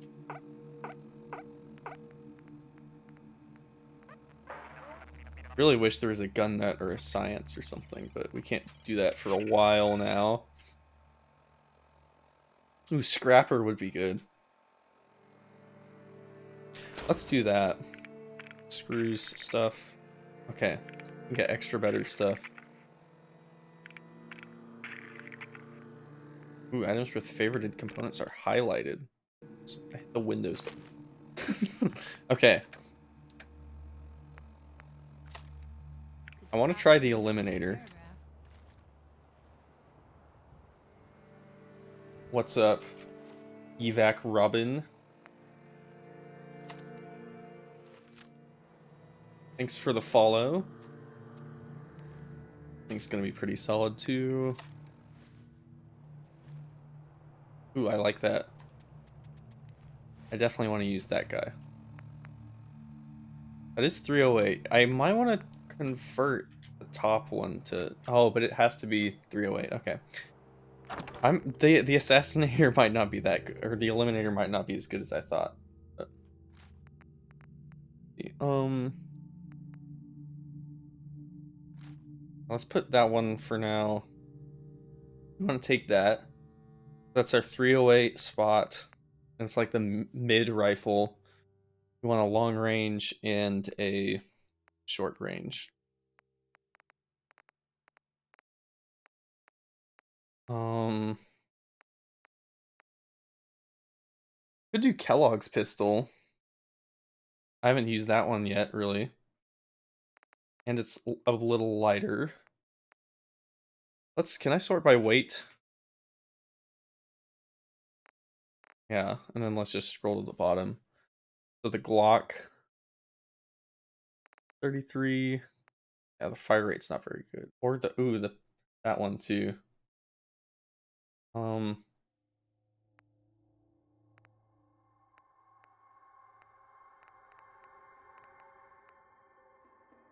Really wish there was a gun nut or a science or something, but we can't do that for a while now. Ooh, scrapper would be good. Let's do that. Screws, stuff. Okay, we get extra better stuff. Ooh, items with favorited components are highlighted. I hit the Windows button. Okay. could I want to craft try a the really good eliminator. paragraph. What's up? Evac Robin. Thanks for the follow. I think it's gonna be pretty solid too. Ooh, I like that. I definitely want to use that guy. That is 308. I might want to convert the top one to... Oh, but it has to be 308. Okay. The assassinator might not be that good, or the eliminator might not be as good as I thought. But, let's put that one for now. We want to take that. That's our 308 spot. And it's like the mid rifle. We want a long range and a short range. Could do Kellogg's pistol. I haven't used that one yet, really. And it's a little lighter. Can I sort by weight? Yeah, and then let's just scroll to the bottom. So the Glock 33. Yeah, the fire rate's not very good. Or that one too. Um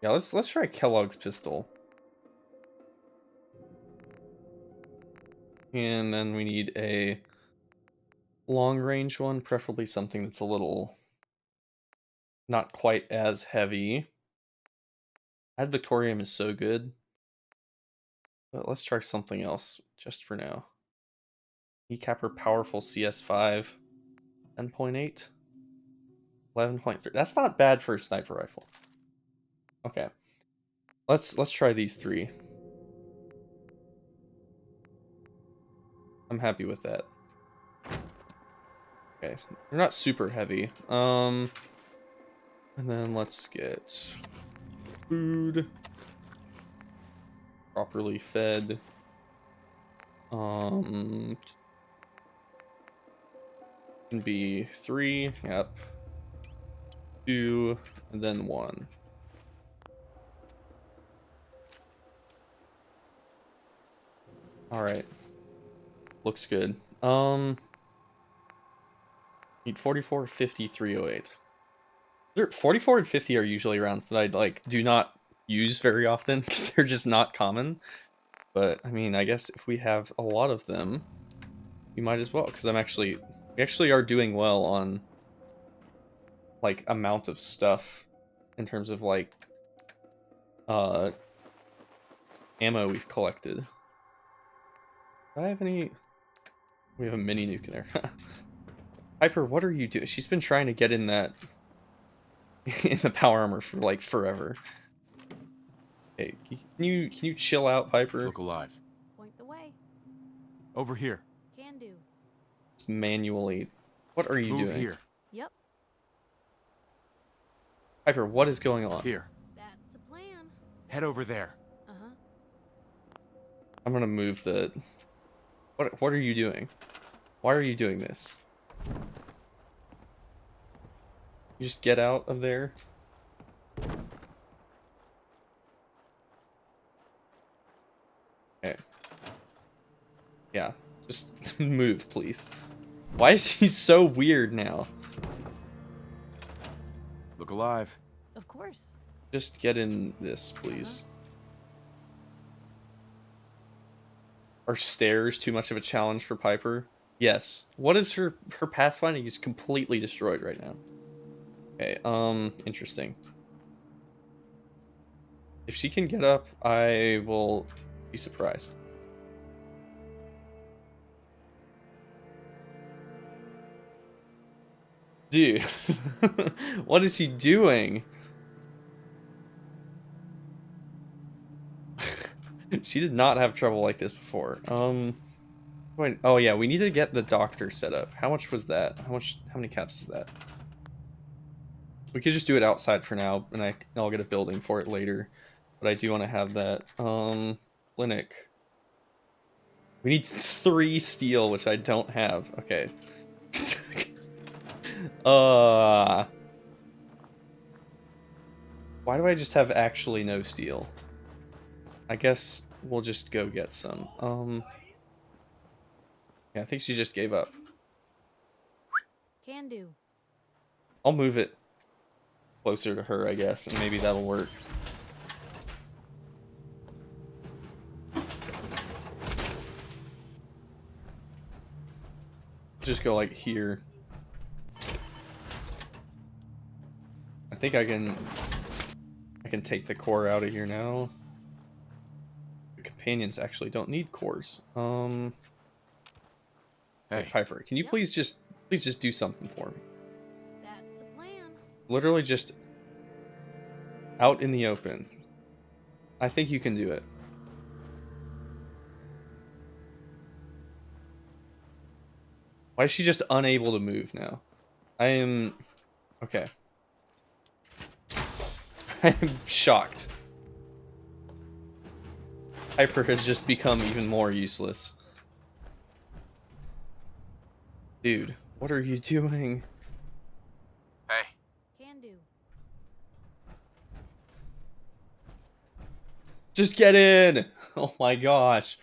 Yeah, let's try Kellogg's pistol. And then we need a long range one, preferably something that's a little not quite as heavy. Advictorium is so good. But let's try something else just for now. Kneecapper Powerful CS5, 10.8, 11.3. That's not bad for a sniper rifle. Okay. Let's try these three. I'm happy with that. Okay. They're not super heavy. And then let's get food. Properly fed. Can be 3, yep. 2, and then 1. Alright. Looks good. Need 44, 50, 308. 44 and 50 are usually rounds that I like do not use very often because they're just not common. But I mean, I guess if we have a lot of them, we might as well, because we actually are doing well on like amount of stuff in terms of like uh ammo we've collected. Do I have any? We have a mini nuke in there. Piper, what are you doing? She's been trying to get in that in the power armor for like forever. Hey, can you chill out, Piper? Look alive. Point the way. Over here. Can do. Just manually. What are you Move doing? here. Yep. Piper, what is going on? Here. That's a plan. Head over there. Uh-huh. I'm gonna move the... What are you doing? Why are you doing this? You just get out of there? Okay. Yeah, just move, please. Why is she so weird now? Look alive. Of course. Just get in this, please. Are stairs too much of a challenge for Piper? Yes. What is her pathfinding is completely destroyed right now. Okay, interesting. If she can get up, I will be surprised. Dude, what is he doing? She did not have trouble like this before. Wait, oh yeah, we need to get the doctor set up. How much was that? How many caps is that? We could just do it outside for now, and I'll get a building for it later. But I do want to have that. Clinic. We need 3 steel, which I don't have. Okay. Why do I just have actually no steel? I guess we'll just go get some. Yeah, I think she just gave up. Can do. I'll move it closer to her, I guess, and maybe that'll work. Just go like here. I think I can take the core out of here now. The companions actually don't need cores. Hey. Piper, can you Yep. please just do something for me? That's a plan. Literally just out in the open. I think you can do it. Why is she just unable to move now? I am... Okay. I am shocked. Piper has just become even more useless. Dude, what are you doing? Hey. Can do. Just get in! Oh my gosh.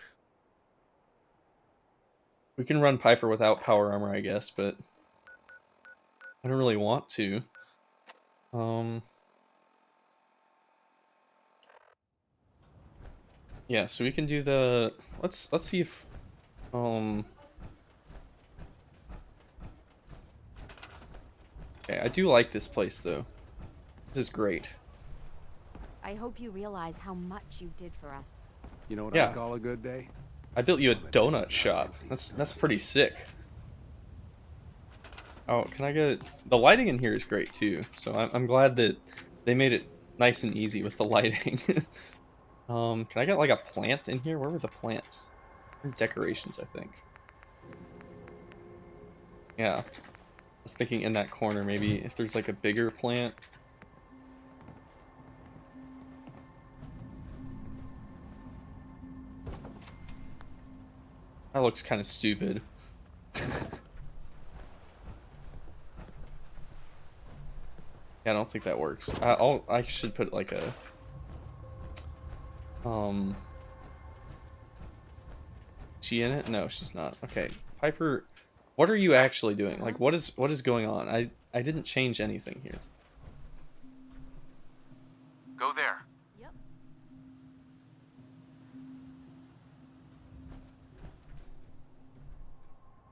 We can run Piper without power armor, I guess, but I don't really want to. Yeah, so we can do the... Let's see if... Okay, I do like this place, though. This is great. I hope you realize how much you did for us. You know what Yeah. I call a good day? I built you a donut shop. That's pretty sick. Oh, can I get... The lighting in here is great, too. So I'm glad that they made it nice and easy with the lighting. Can I get, like, a plant in here? Where were the plants? They're decorations, I think. Yeah. I was thinking in that corner, maybe if there's, like, a bigger plant. That looks kind of stupid. Yeah, I don't think that works. I should put like a she in it? No, she's not. Okay. Piper, what are you actually doing? Like what is going on? I didn't change anything here. Go there. Yep.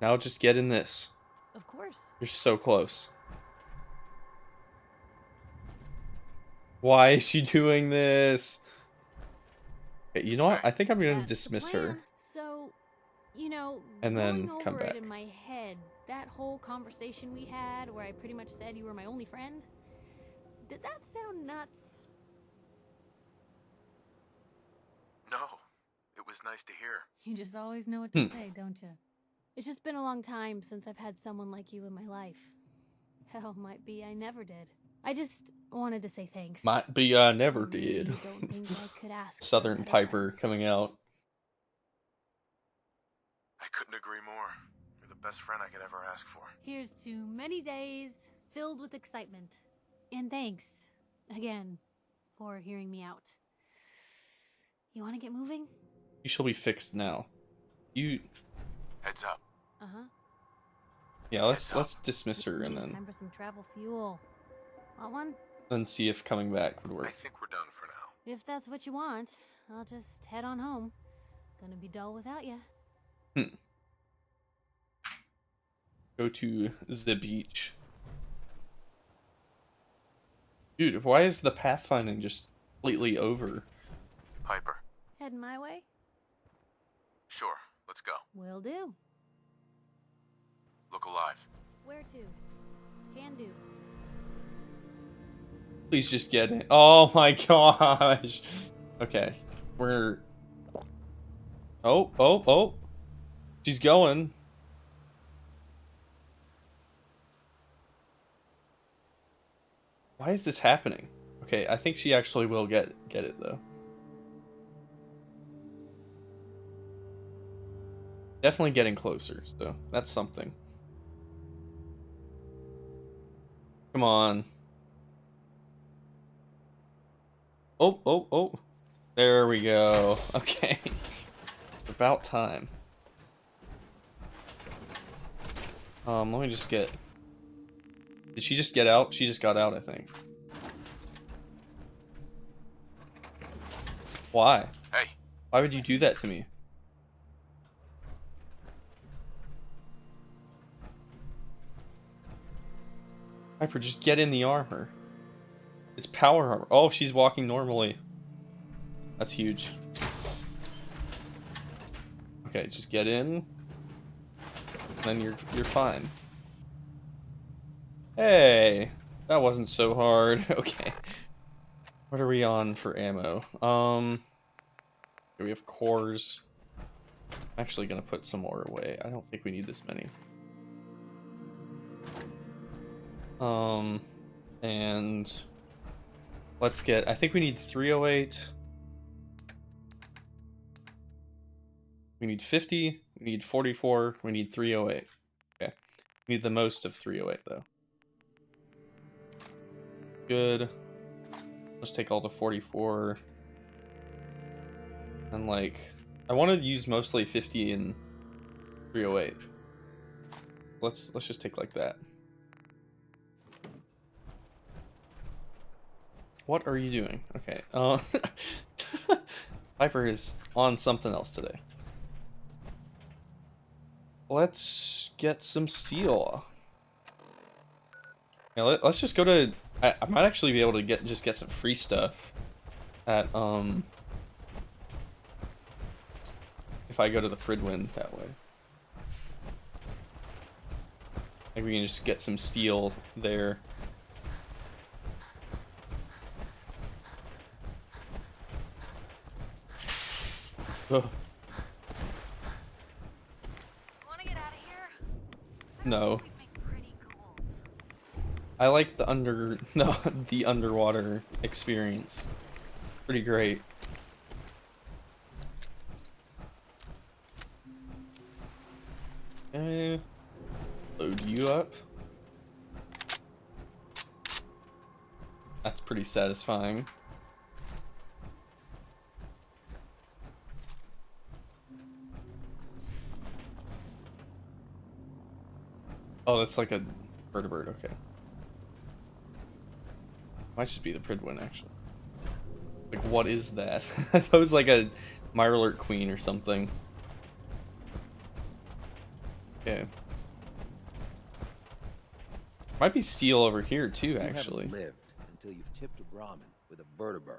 Now just get in this. Of course. You're so close. Why is she doing this? Okay, you know what? I think I'm gonna That's the dismiss plan. her. So, you know, And going then come over it back. in my head, that whole conversation we had where I pretty much said you were my only friend, did that sound nuts? No, it was nice to hear. You just always know what to Hmm. say, don't you? It's just been a long time since I've had someone like you in my life. Hell, might be I never did. I just wanted to say thanks. Might be I never I really did. don't think I could ask for a Southern better Piper friend. coming out. I couldn't agree more. You're the best friend I could ever ask for. Here's to many days filled with excitement. And thanks, again, for hearing me out. You want to get moving? You shall be fixed now. You Heads up. Uh-huh. yeah, let's dismiss her and Time for some travel fuel. Want one? then see if coming back would I work. think we're done for now. If that's what you want, I'll just head on home. Gonna be dull without you. Go to the beach. Dude, why is the pathfinding just completely over? Piper. Heading my way? Sure, let's go. Will do. Look alive. Where to? Can do. Please just get it. Oh my gosh. Okay. We're oh. She's going. Why is this happening? Okay, I think she actually will get it though. Definitely getting closer, so that's something. Come on. Oh. There we go. Okay. About time. Let me just get... Did she just get out? She just got out, I think. Why? Hey, Why would you do that to me? Piper, just get in the armor. It's power armor. Oh, she's walking normally. That's huge. Okay, just get in. Then you're fine. Hey, that wasn't so hard. Okay. What are we on for ammo? We have cores. I'm actually gonna put some more away. I don't think we need this many. And let's get, I think we need 308. We need 50, we need 44, we need 308. Okay. We need the most of 308 though. Good. Let's take all the 44. And like, I want to use mostly 50 and 308. Let's just take like that. What are you doing? Okay. Piper is on something else today. Let's get some steel. Yeah, let's just go to... I might actually be able to get some free stuff at if I go to the Fridwind that way. I think we can just get some steel there. Ugh. Wanna get out of here? No. Make pretty goals. I like the the underwater experience. Pretty great. Load you up. That's pretty satisfying. Oh, that's like a vertebrate, okay. Might just be the Pridwin, actually. Like, what is that? I thought it was like a Mirelurk Queen or something. Okay. Might be steel over here, too, actually. You haven't lived until you've tipped a ramen with a vertebrate.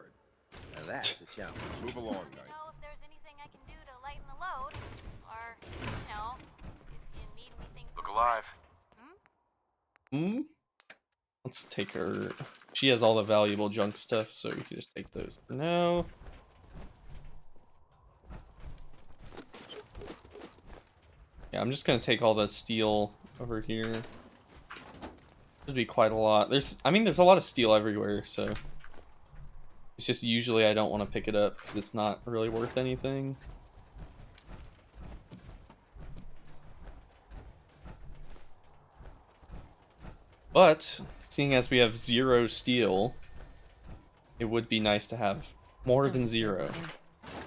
Now that's a challenge. Move along, You Knight. know if there's anything I can do to lighten the load, or you know, if you need anything. Look alive. Hmm? Let's take her. She has all the valuable junk stuff, so we can just take those for now. Yeah, I'm just gonna take all the steel over here. Should be quite a lot. I mean, there's a lot of steel everywhere, so it's just usually I don't want to pick it up because it's not really worth anything. But seeing as we have 0 steel, it would be nice to have more than 0.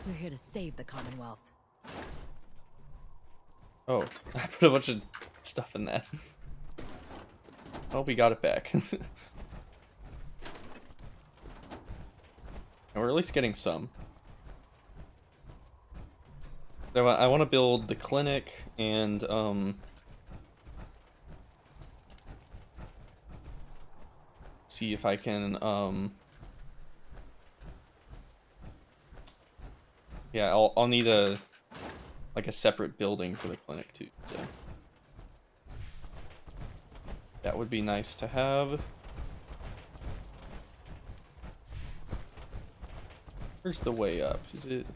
We're here to save the Commonwealth. Oh, I put a bunch of stuff in that. Oh, we got it back. And we're at least getting some. So I want to build the clinic and see if I can yeah, I'll need a separate building for the clinic too, so that would be nice to have. Where's the way up? Is it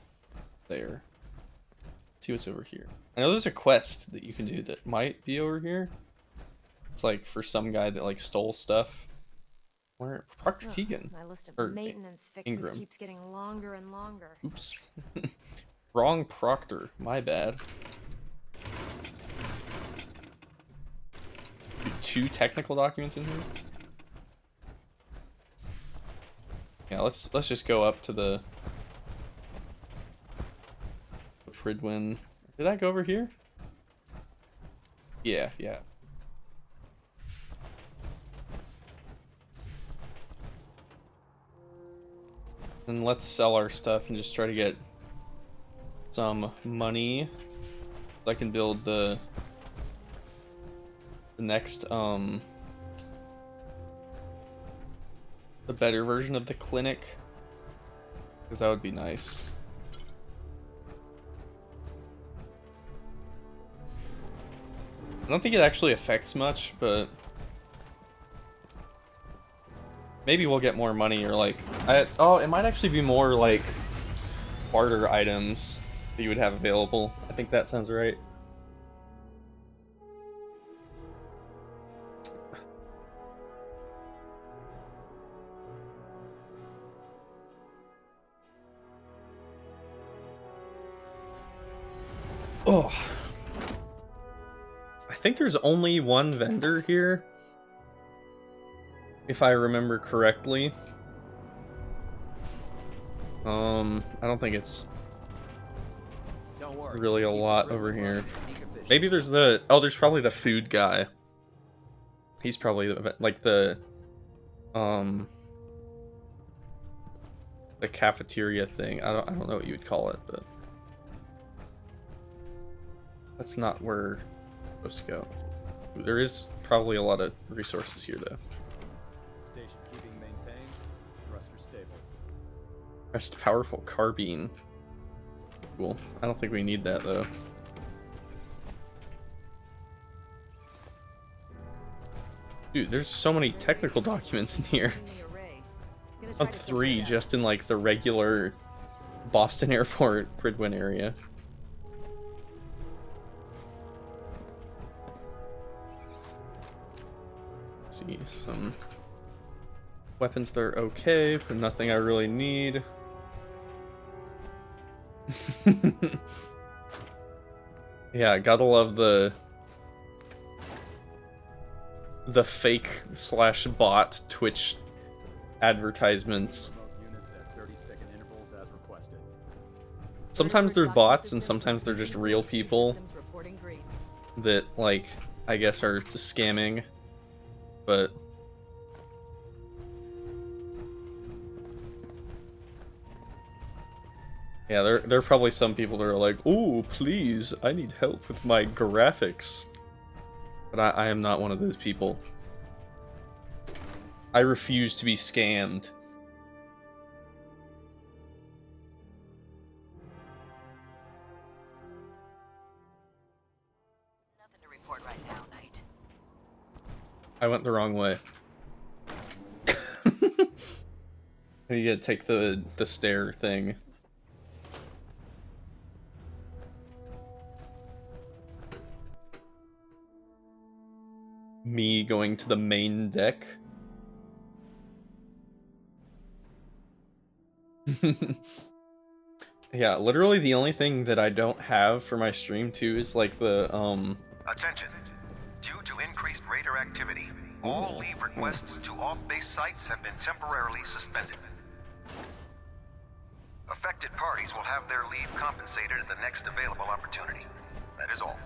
there? Let's see what's over here. I know there's a quest that you can do that might be over here. It's like for some guy that like stole stuff. Where? Proctor Tegan. My list Or of maintenance fixes Ingram. keeps getting longer and longer. Oops. Wrong Proctor. My bad. Two technical documents in here? Yeah, let's just go up to the Fridwin. Did I go over here? Yeah, yeah. And let's sell our stuff and just try to get some money so I can build the next the better version of the clinic, because that would be nice. I don't think it actually affects much, but maybe we'll get more money, or like oh, it might actually be more like barter items that you would have available. I think that sounds right. Oh, I think there's only one vendor here, if I remember correctly. I don't think it's really a lot over here. Maybe there's there's probably the food guy. He's probably like the cafeteria thing. I don't know what you would call it, but that's not where we're supposed to go. There is probably a lot of resources here, though. Station keeping maintained. Thruster stable. Best powerful carbine. Cool. I don't think we need that, though. Dude, there's so many technical documents in here. On 3 just in like the regular Boston Airport Pridwin area. Let's see, some weapons that are okay, but nothing I really need. Yeah, gotta love the fake / bot Twitch advertisements. Units at 30-second intervals as requested. Sometimes they're bots and sometimes they're just real people that, like, I guess are just scamming, but yeah, there are probably some people that are like, "Oh, please, I need help with my graphics." But I am not one of those people. I refuse to be scammed. I went the wrong way. You gotta take the stair thing. Me going to the main deck. Yeah, literally the only thing that I don't have for my stream too is like the Attention. Due to increased raider activity, all leave requests to off-base sites have been temporarily suspended. Affected parties will have their leave compensated at the next available opportunity. That is all.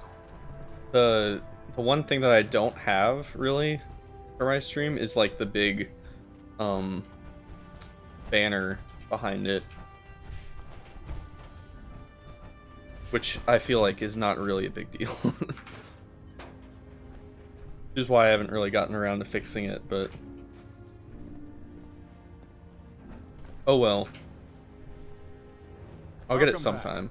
the one thing that I don't have really for my stream is like the big banner behind it, which I feel like is not really a big deal. Which is why I haven't really gotten around to fixing it, but oh well. I'll get it Welcome back. sometime.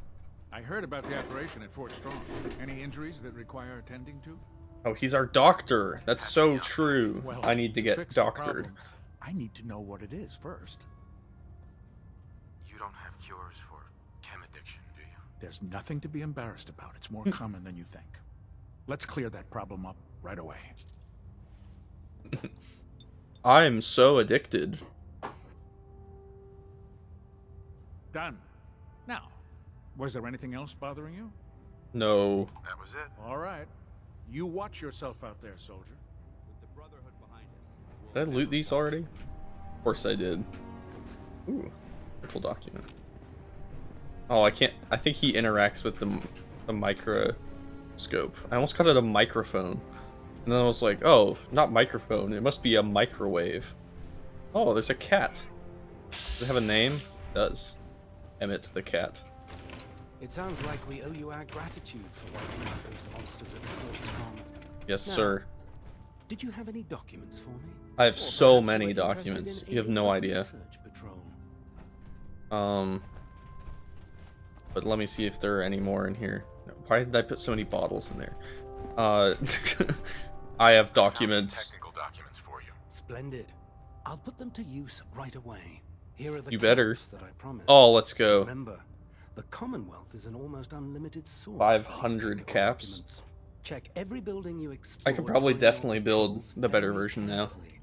I heard about the operation at Fort Strong. Any injuries that require attending to? Oh, he's our doctor. That's so true. Well, I need to get fix the doctored. problem, I need to know what it is first. You don't have cures for chem addiction, do you? There's nothing to be embarrassed about. It's more common than you think. Let's clear that problem up right away. I'm so addicted. Done. Now, was there anything else bothering you? No. That was it. All right. You watch yourself out there, soldier. With the Brotherhood behind us. Did I loot these already? Of course I did. Ooh, purple document. Oh, I can't. I think he interacts with the microscope. I almost called it a microphone. And then I was like, oh, not microphone. It must be a microwave. Oh, there's a cat. Does it have a name? It does. Emmett the cat. It sounds like we owe you our gratitude for wiping out those monsters at Fort Strong. Yes, Now, sir. Did you have any documents for me? I have Or so perhaps many you were interested documents. in You have aiding no our idea. research patrol? But let me see if there are any more in here. Why did I put so many bottles in there? I have documents. Technical documents for you. Splendid. I'll put them to use right away. Here are the You better. caps that I promised. Oh, let's go. Remember, the Commonwealth is an almost unlimited source. 500 caps. Documents. Check every building you explore. I could probably during your definitely build patrol the better very version now. carefully,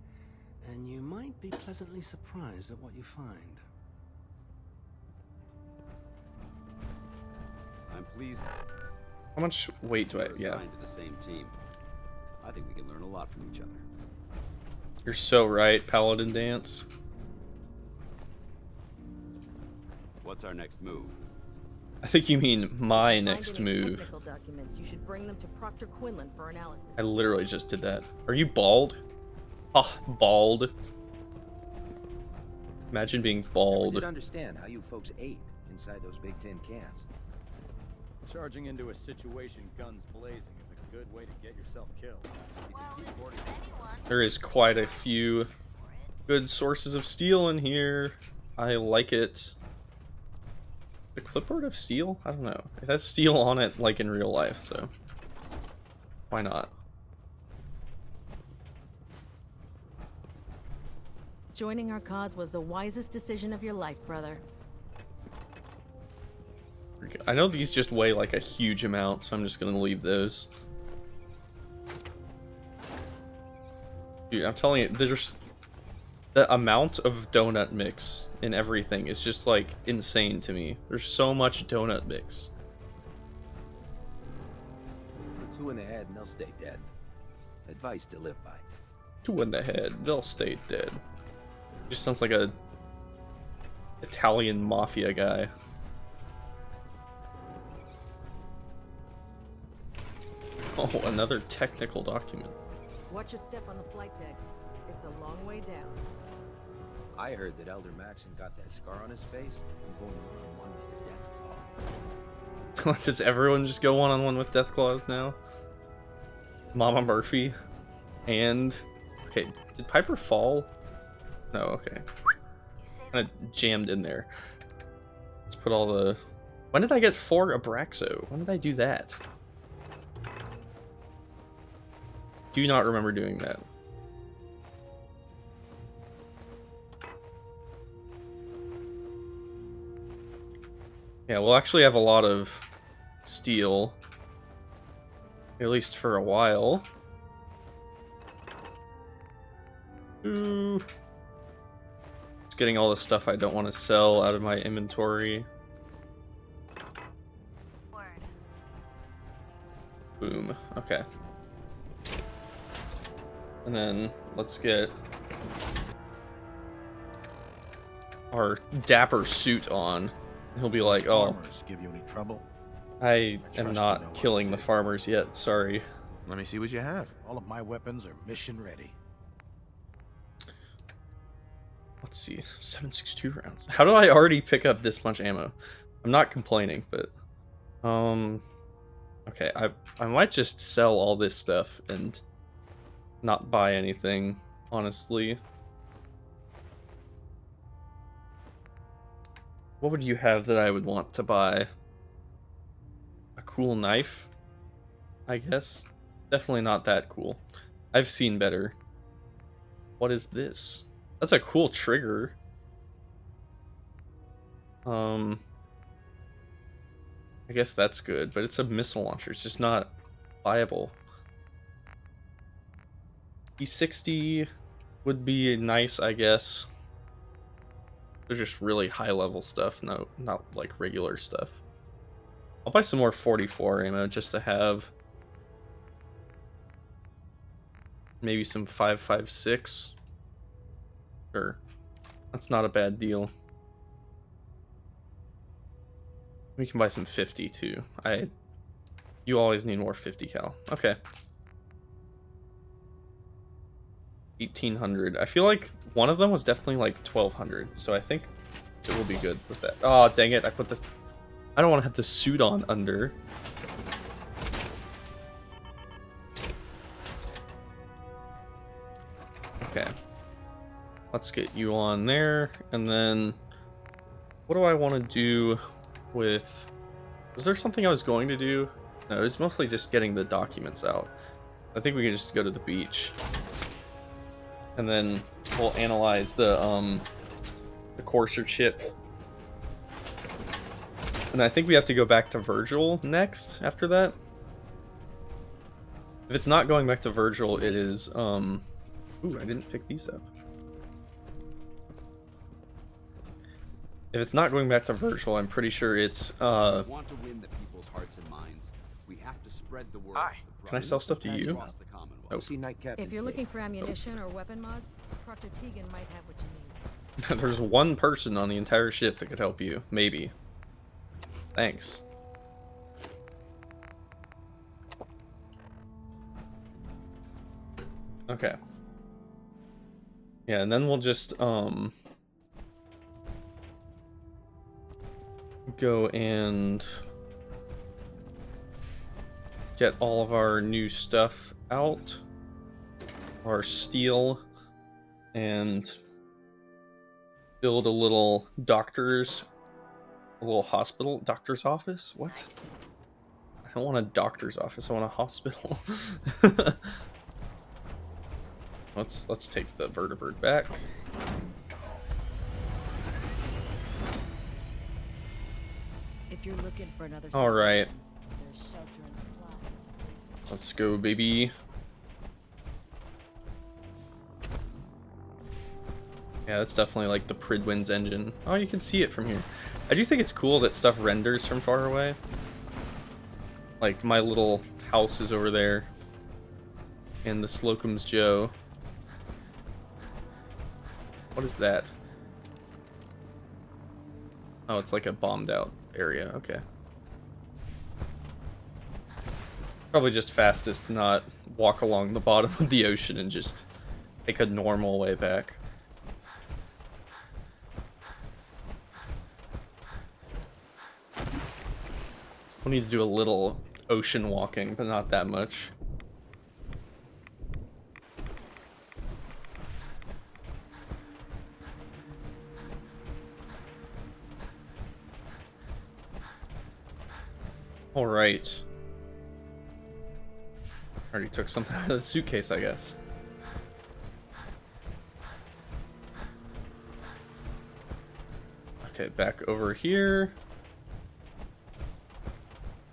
and you might be pleasantly surprised at what you find. I'm pleased How much weight do I? we're Yeah. assigned to the same team. I think we can learn a lot from each other. You're so right, Paladin Dance. What's our next move? I think you mean my Find next any move. Technical documents. You should bring them to Proctor Quinlan for analysis. I literally just did that. Are you bald? Ah, bald. Imagine being Never bald. did understand how you folks ate inside those big tin cans. Charging into a situation guns blazing is a good way to get yourself killed. There is quite a few good sources of steel in here. I like it. The clipboard of steel? I don't know. It has steel on it like in real life, so why not? Joining our cause was the wisest decision of your life, brother. I know these just weigh like a huge amount, so I'm just gonna leave those. Dude, I'm telling you, there's the amount of donut mix in everything is just like insane to me. There's so much donut mix. Put 2 in the head and they'll stay dead. Advice to live by. 2 in the head, they'll stay dead. Just sounds like a Italian mafia guy. Oh, another technical document. Watch your step on the flight deck. It's a long way down. I heard that Elder Maxon got that scar on his face from going one-on-one with the Death Claw. Does everyone just go one-on-one with Death Claws now? Mama Murphy. And... Okay, did Piper fall? No, okay. Kinda jammed in there. Let's put all the... When did I get 4 Abraxo? When did I do that? Do not remember doing that. Yeah, we'll actually have a lot of steel. At least for a while. Ooh. Just getting all the stuff I don't want to sell out of my inventory. Boom. Okay. And then let's get our dapper suit on. He'll be like, "Oh, Farmers give you any trouble? I am trust you know not what killing to the do." farmers yet. Sorry." Let me see what you have. All of my weapons are mission ready. Let's see, 7.62 rounds. How do I already pick up this much ammo? I'm not complaining, but okay, I might just sell all this stuff and not buy anything, honestly. What would you have that I would want to buy? A cool knife, I guess. Definitely not that cool. I've seen better. What is this? That's a cool trigger. I guess that's good, but it's a missile launcher. It's just not viable. E60 would be nice, I guess. They're just really high level stuff, no, not like regular stuff. I'll buy some more 44 ammo just to have maybe some 5.56. Sure, that's not a bad deal. We can buy some 50 too. You always need more 50 cal. Okay. 1800. I feel like one of them was definitely like 1200, so I think it will be good with that. Oh, dang it. I don't want to have the suit on under. Okay. Let's get you on there, and then what do I want to do with... Was there something I was going to do? No, it was mostly just getting the documents out. I think we can just go to the beach. And then we'll analyze the courser chip. And I think we have to go back to Virgil next after that. If it's not going back to Virgil, it is ooh, I didn't pick these up. If it's not going back to Virgil, I'm pretty sure it's We want to win the people's hearts and minds. We have to spread the word. Hi. Can I sell stuff to you? Across the Commonwealth. Nope. See Night Captain If you're K. looking for ammunition or weapon mods, Proctor Tegan might have what you need. There's one person on the entire ship that could help you. Maybe. Thanks. Okay. Yeah, and then we'll just go and get all of our new stuff out. Our steel, and build a little hospital, doctor's office? What? I don't want a doctor's office, I want a hospital. Let's take the vertebrate back. If you're looking for another All right. there's shelter and supplies. Let's go, baby. Yeah, that's definitely like the Pridwin's engine. Oh, you can see it from here. I do think it's cool that stuff renders from far away. Like, my little house is over there. And the Slocum's Joe. What is that? Oh, it's like a bombed out area. Okay. Probably just fastest to not walk along the bottom of the ocean and just take a normal way back. We'll need to do a little ocean walking, but not that much. All right. Already took something out of the suitcase, I guess. Okay, back over here.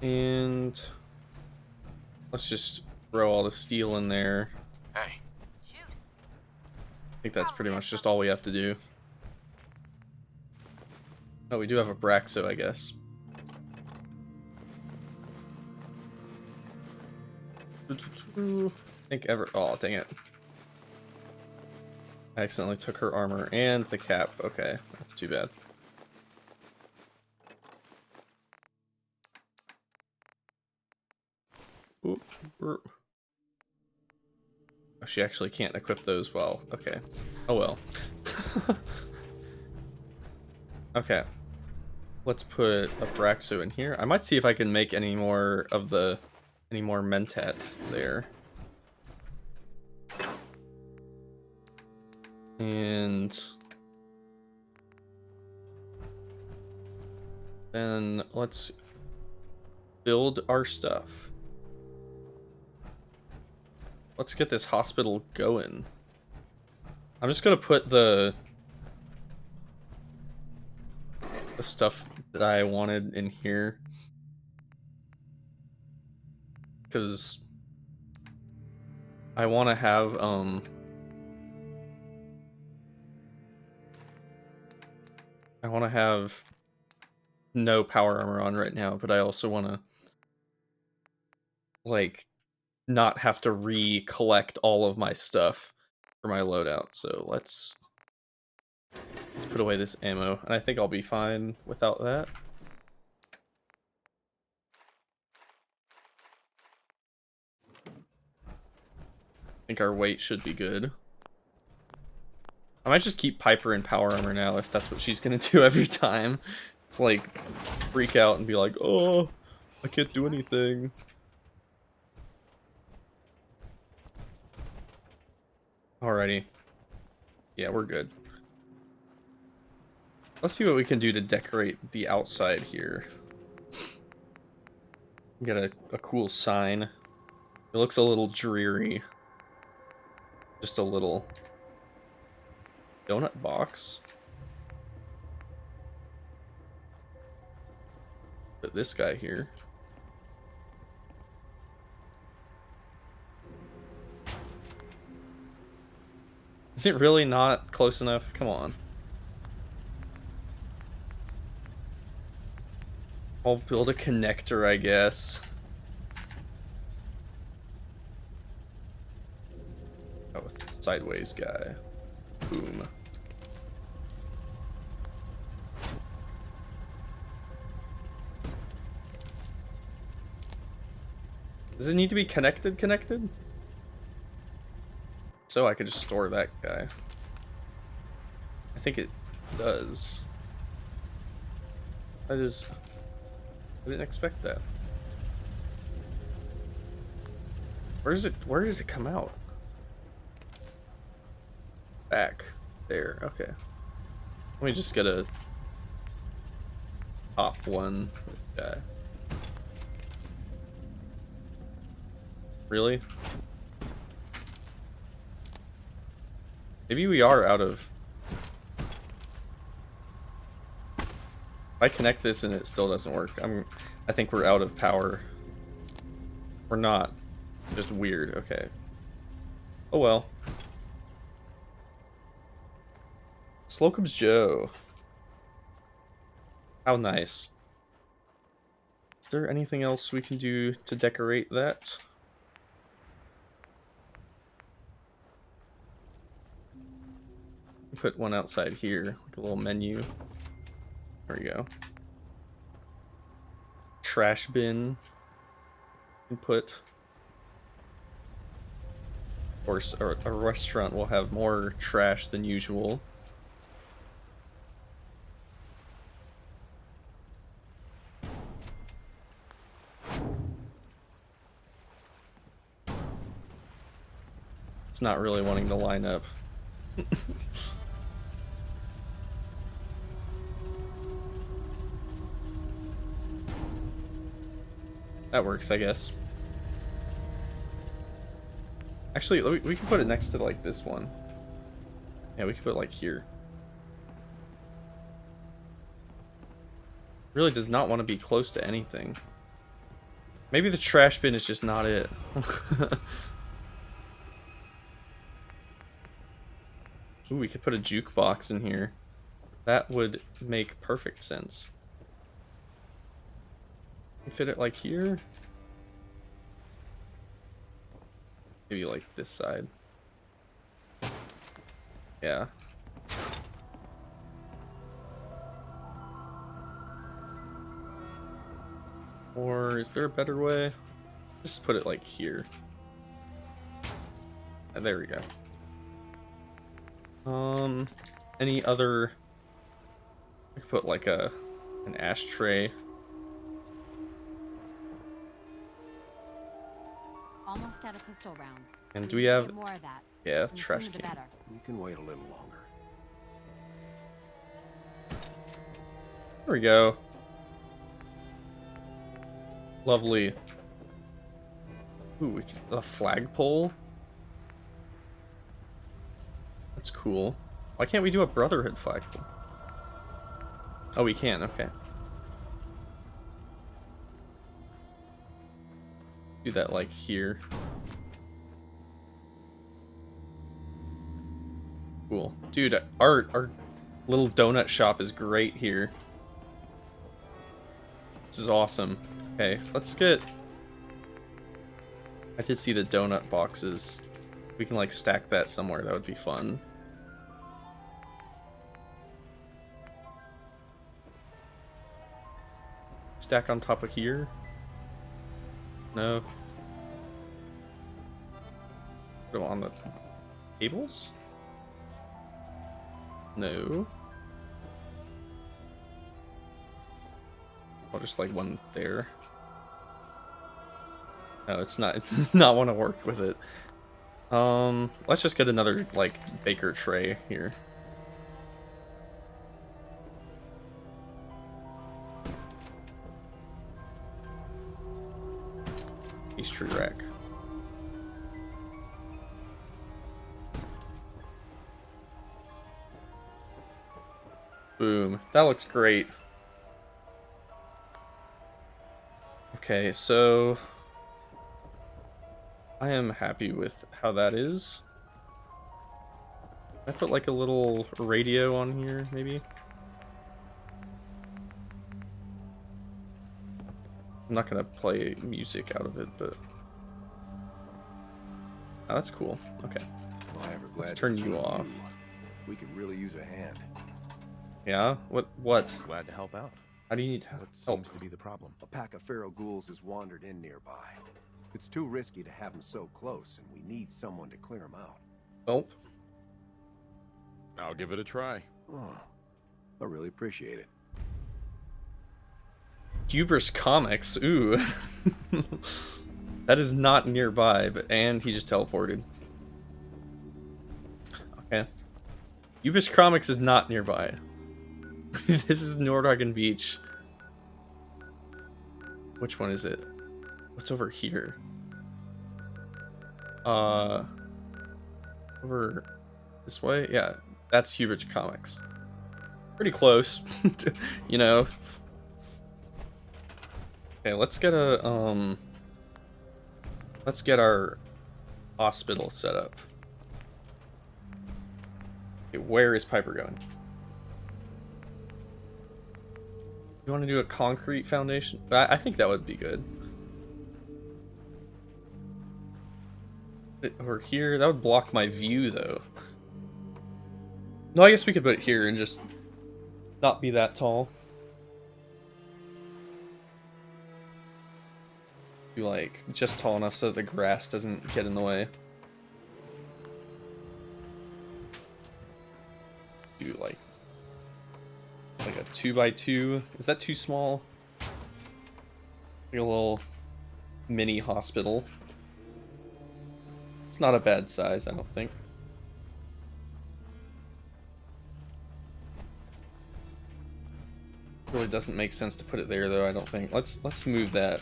And let's just throw all the steel in there. Hey. I think that's pretty much just all we have to do. Oh, we do have a Braxo, I guess. I think ever. Oh, dang it. I accidentally took her armor and the cap. Okay, that's too bad. Oop, oop. Oh, she actually can't equip those well. Okay. Oh well. Okay. Let's put a Braxo in here. I might see if I can make any more Mentats there. And then let's build our stuff. Let's get this hospital going. I'm just gonna put the stuff that I wanted in here, because I want to have no power armor on right now, but I also want to like not have to recollect all of my stuff for my loadout. So let's put away this ammo, and I think I'll be fine without that. I think our weight should be good. I might just keep Piper in power armor now if that's what she's gonna do every time. It's like freak out and be like, oh, I can't do anything. Alrighty. Yeah, we're good. Let's see what we can do to decorate the outside here. Get a cool sign. It looks a little dreary. Just a little donut box. Put this guy here. Is it really not close enough? Come on. I'll build a connector, I guess. Oh, sideways guy. Boom. Does it need to be connected? So I could just store that guy. I think it does. I didn't expect that. Where does it come out? Back. There, okay. Let me just get a top one with guy. Really? Maybe we are out of... If I connect this and it still doesn't work, I think we're out of power. We're not. Just weird, okay. Oh well. Slocum's Joe. How nice. Is there anything else we can do to decorate that? Put one outside here, like a little menu. There we go. Trash bin. Input. Of course, a restaurant will have more trash than usual. It's not really wanting to line up. That works, I guess. Actually, we can put it next to like this one. Yeah, we can put it like here. Really does not want to be close to anything. Maybe the trash bin is just not it. Ooh, we could put a jukebox in here. That would make perfect sense. You fit it like here? Maybe like this side. Yeah. Or is there a better way? Just put it like here. And there we go. Any other? I could put like an ashtray. Almost out of pistol rounds. And We do we need to have? get more of that? Yeah, And the trash sooner the can. better. You can wait a little longer. There we go. Lovely. Ooh, we can, a flagpole. That's cool. Why can't we do a Brotherhood flagpole? Oh, we can. Okay. Do that like here. Cool. Dude, our little donut shop is great here. This is awesome. Okay, let's get... I did see the donut boxes. We can like stack that somewhere. That would be fun. Stack on top of here? No. Put them on the tables? No. I'll just like one there. No, it's not. It's not want to work with it. Let's just get another like baker tray here. Pastry rack. Boom. That looks great. Okay, so I am happy with how that is. I put like a little radio on here, maybe. I'm not gonna play music out of it, but oh, that's cool. Okay, Well, ever glad let's to turn see you off. We could really use a hand. Yeah? What? Glad to help out. How do you need What help? seems to be the problem? A pack of feral ghouls has wandered in nearby. It's too risky to have them so close, and we need someone to clear them out. Nope. I'll give it a try. Oh, I really appreciate it. Hubris Comics. Ooh. That is not nearby, but and he just teleported. Okay. Hubris Comics is not nearby. This is Nordhagen Beach. Which one is it? What's over here? Over this way? Yeah, that's Hubris Comics. Pretty close, you know. Okay, let's get a let's get our hospital set up. Okay, where is Piper going? You want to do a concrete foundation? I think that would be good. Or here, that would block my view though. No, I guess we could put it here and just not be that tall. Be like just tall enough so that the grass doesn't get in the way. Do like a 2x2. Is that too small? Like a little mini hospital. It's not a bad size, I don't think. Really doesn't make sense to put it there though, I don't think. Let's move that.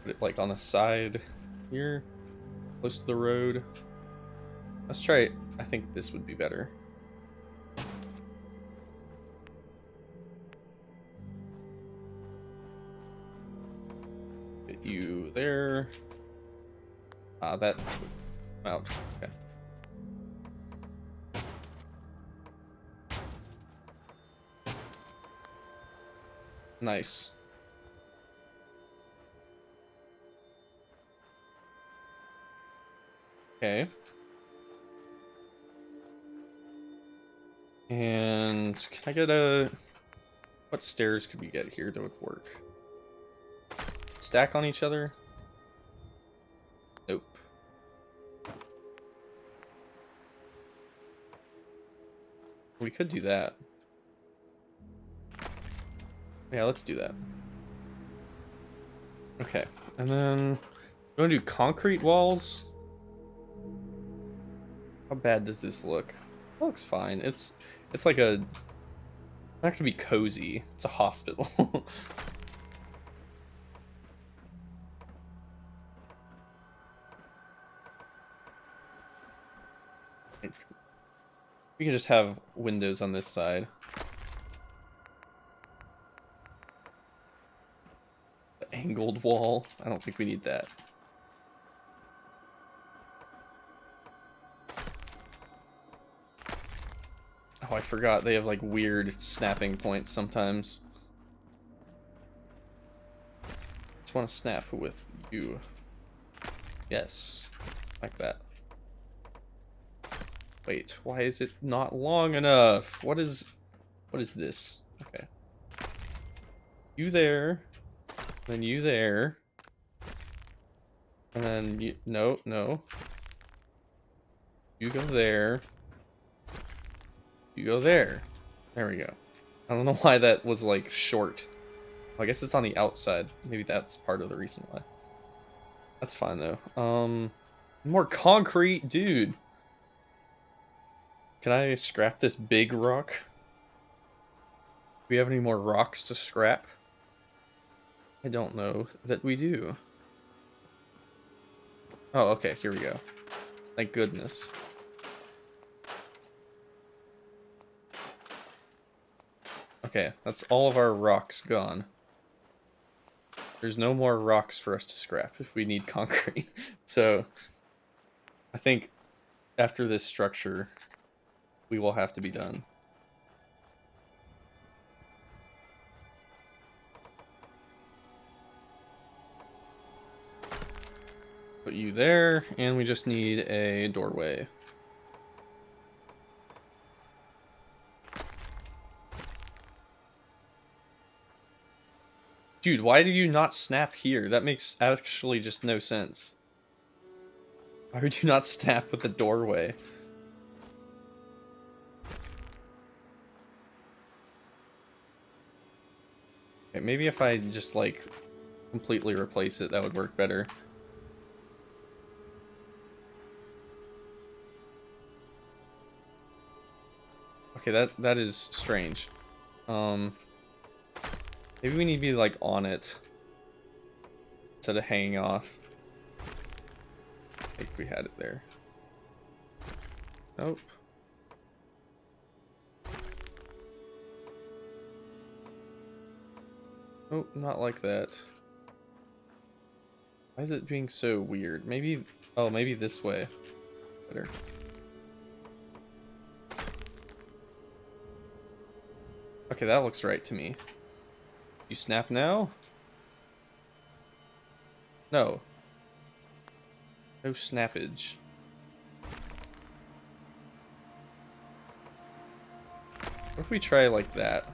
Put it like on the side here, close to the road. Let's try it. I think this would be better. you there. That out. Okay. Nice. Okay. And can I get a... What stairs could we get here that would work? Stack on each other? Nope. We could do that. Yeah, let's do that. Okay, and then we want to do concrete walls. How bad does this look? It looks fine. It's like a... It's not gonna be cozy. It's a hospital. We can just have windows on this side. The angled wall. I don't think we need that. Oh, I forgot. They have like weird snapping points sometimes. Just want to snap with you. Yes. Like that. Wait, why is it not long enough? What is this? Okay. You there. Then you there. And then you, no. You go there. You go there. There we go. I don't know why that was like short. Well, I guess it's on the outside. Maybe that's part of the reason why. That's fine though. More concrete, dude. Can I scrap this big rock? Do we have any more rocks to scrap? I don't know that we do. Oh, okay, here we go. Thank goodness. Okay, that's all of our rocks gone. There's no more rocks for us to scrap if we need concrete. So, I think after this structure, we will have to be done. Put you there, and we just need a doorway. Dude, why do you not snap here? That makes actually just no sense. Why would you not snap with the doorway? Okay, maybe if I just, like, completely replace it, that would work better. Okay, that is strange. Maybe we need to be, like, on it instead of hanging off. I think we had it there. Nope. Oh, not like that. Why is it being so weird? Maybe... Oh, maybe this way. Better. Okay, that looks right to me. You snap now? No. No snappage. What if we try like that?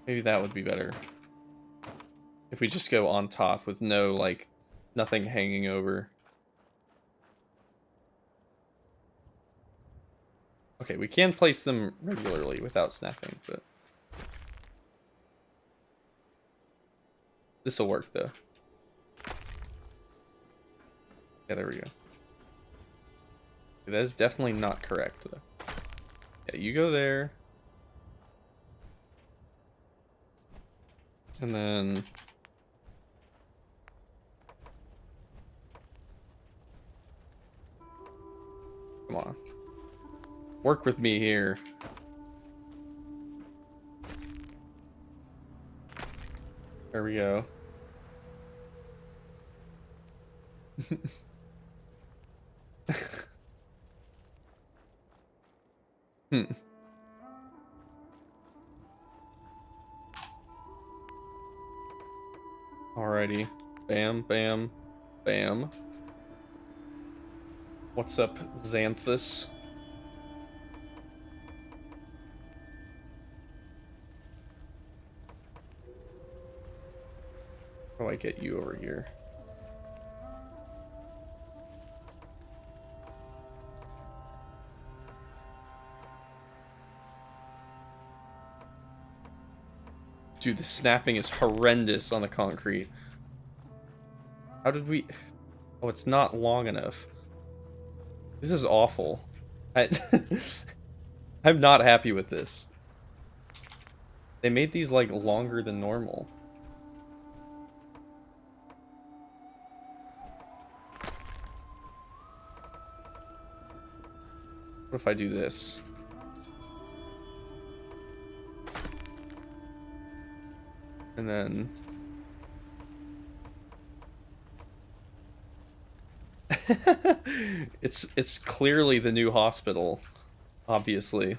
Maybe that would be better. If we just go on top with no, like, nothing hanging over. Okay, we can place them regularly without snapping, but... This'll work, though. Yeah, there we go. Okay, that is definitely not correct, though. Yeah, you go there. And then... Come on. Work with me here. There we go. Hmm. Alrighty. Bam, bam, bam. What's up, Xanthus? How do I get you over here? Dude, the snapping is horrendous on the concrete. How did we... Oh, it's not long enough. This is awful. I'm not happy with this. They made these, like, longer than normal. What if I do this? And then... it's clearly the new hospital, obviously.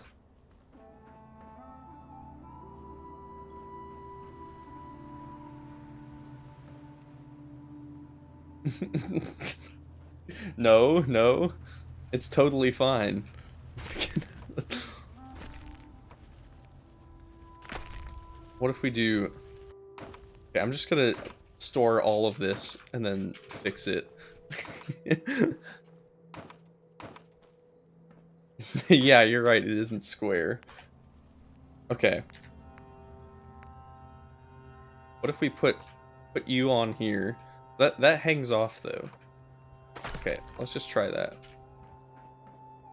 No, no. It's totally fine. What if we do... Okay, I'm just gonna store all of this and then fix it. Yeah, you're right, it isn't square. Okay. What if we put you on here? That hangs off though. Okay, let's just try that.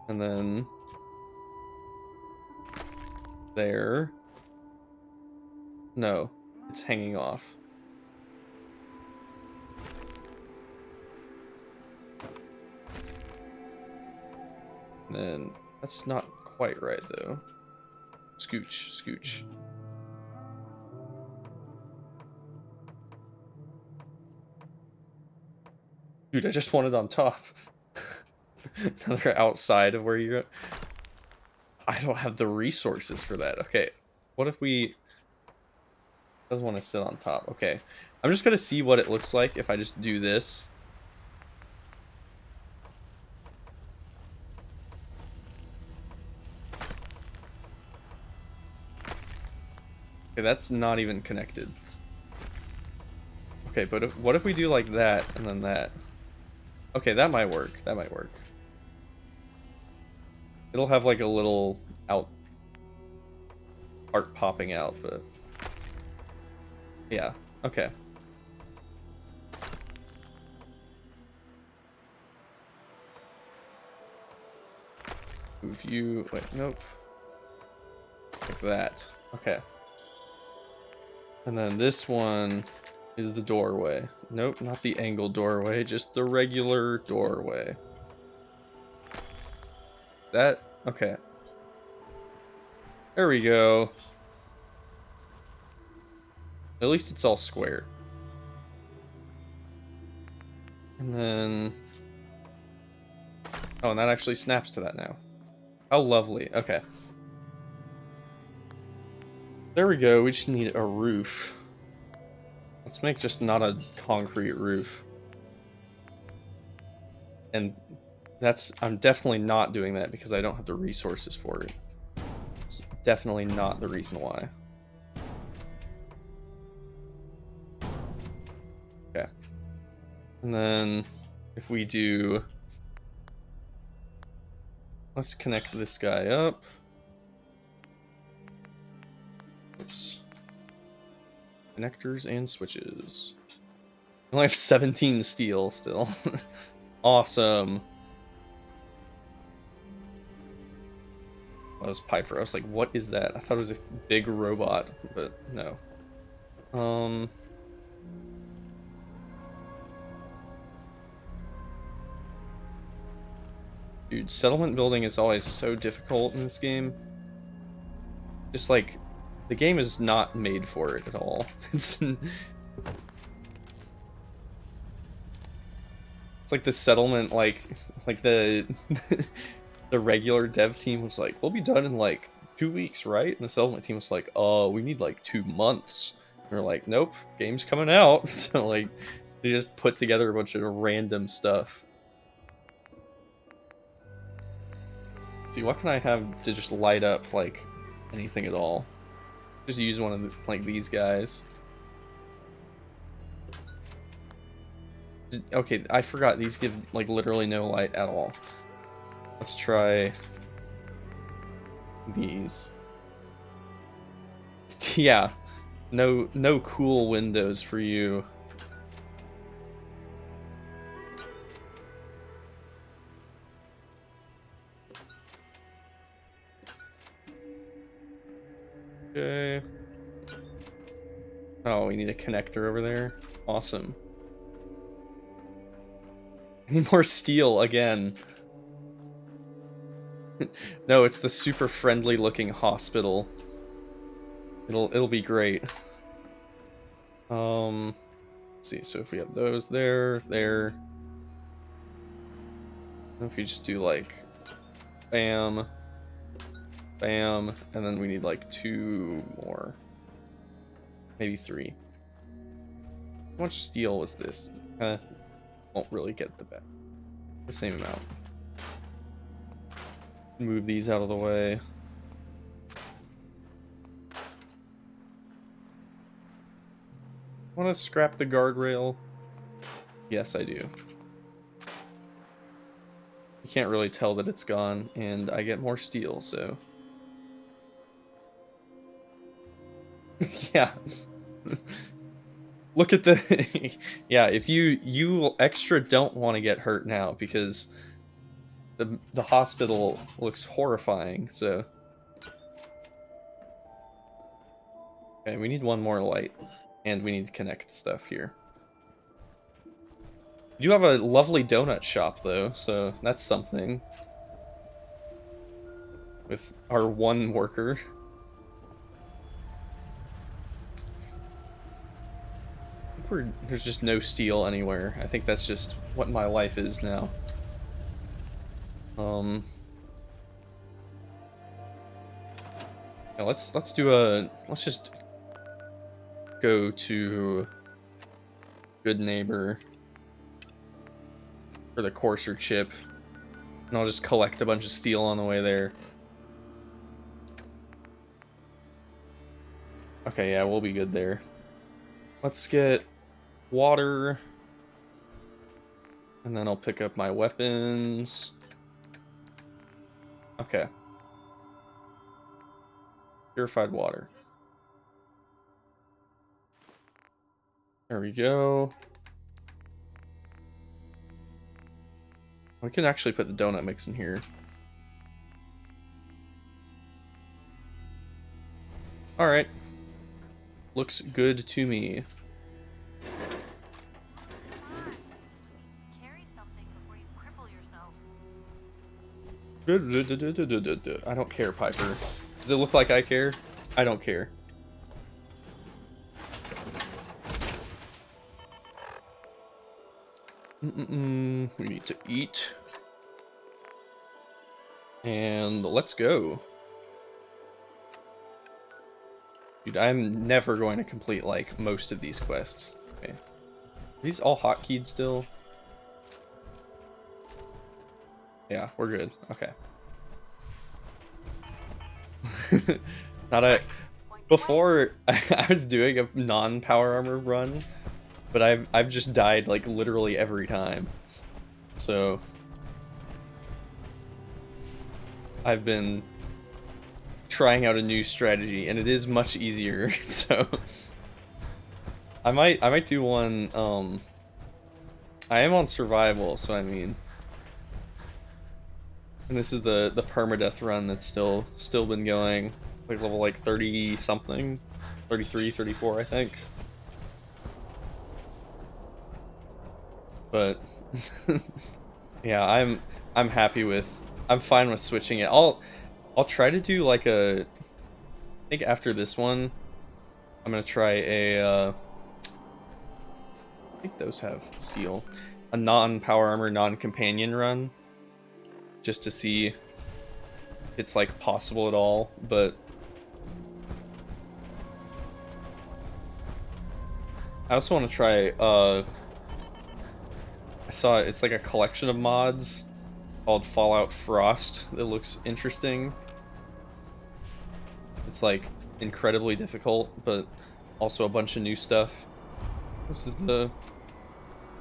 And then there. No, it's hanging off. And then that's not quite right though. Scooch, scooch. Dude, I just want it on top. Now they're outside of where you go. I don't have the resources for that. Okay, what if we... Doesn't want to sit on top. Okay, I'm just gonna see what it looks like if I just do this. Okay, that's not even connected. Okay, but what if we do like that and then that? Okay, that might work. That might work. It'll have like a little part popping out, but yeah, okay. Move you, wait, nope. Like that, okay. And then this one is the doorway. Nope, not the angled doorway, just the regular doorway. That, okay. There we go. At least it's all square. And then... Oh, and that actually snaps to that now. How lovely, okay. There we go, we just need a roof. Let's make just not a concrete roof. And I'm definitely not doing that because I don't have the resources for it. It's definitely not the reason why. Okay. And then if we do... Let's connect this guy up. Oops. Connectors and switches. I only have 17 steel still. Awesome. That was Piper. I was like, what is that? I thought it was a big robot, but no. Dude, settlement building is always so difficult in this game. Just like, the game is not made for it at all. It's like the settlement, like the the regular dev team was like, we'll be done in like 2 weeks, right? And the settlement team was like, we need like 2 months. And we're like, nope, game's coming out. So like, they just put together a bunch of random stuff. See, what can I have to just light up like anything at all? Just use one of the, like these guys. Okay, I forgot these give like literally no light at all. Let's try these. Yeah, no cool windows for you. Okay. Oh, we need a connector over there. Awesome. Need more steel again. No, it's the super friendly looking hospital. It'll be great. Let's see, so if we have those there. If you just do like bam, bam, and then we need like 2 more. Maybe 3. How much steel was this? Won't really get the same amount. Move these out of the way. Want to scrap the guardrail? Yes, I do. You can't really tell that it's gone, and I get more steel, so... Yeah. Look at the... Yeah, if you extra don't want to get hurt now, because the hospital looks horrifying, so... Okay, we need one more light, and we need to connect stuff here. You have a lovely donut shop, though, so that's something. With our one worker. There's just no steel anywhere. I think that's just what my life is now. Yeah, let's just go to Good Neighbor for the coarser chip, and I'll just collect a bunch of steel on the way there. Okay, yeah, we'll be good there. Let's get water, and then I'll pick up my weapons. Okay. Purified water. There we go. We can actually put the donut mix in here. Alright. Looks good to me. Carry something before you cripple yourself. I don't care, Piper. Does it look like I care? I don't care. We need to eat. And let's go. Dude, I'm never going to complete, like, most of these quests. Okay. Are these all hotkeyed still? Yeah, we're good. Okay. Not a... Before, I was doing a non-power armor run, but I've just died, like, literally every time. So... I've been trying out a new strategy, and it is much easier, so... I might do one, I am on survival, so I mean... And this is the permadeath run that's still been going, like level like 30 something, 33, 34 I think. But yeah, I'm happy with, I'm fine with switching it. I'll try to do like a, I think after this one I'm gonna try a think those have steel. A non-power armor, non-companion run. Just to see if it's like possible at all, but I also want to try, I saw it's like a collection of mods called Fallout Frost that looks interesting. It's like incredibly difficult, but also a bunch of new stuff. This is the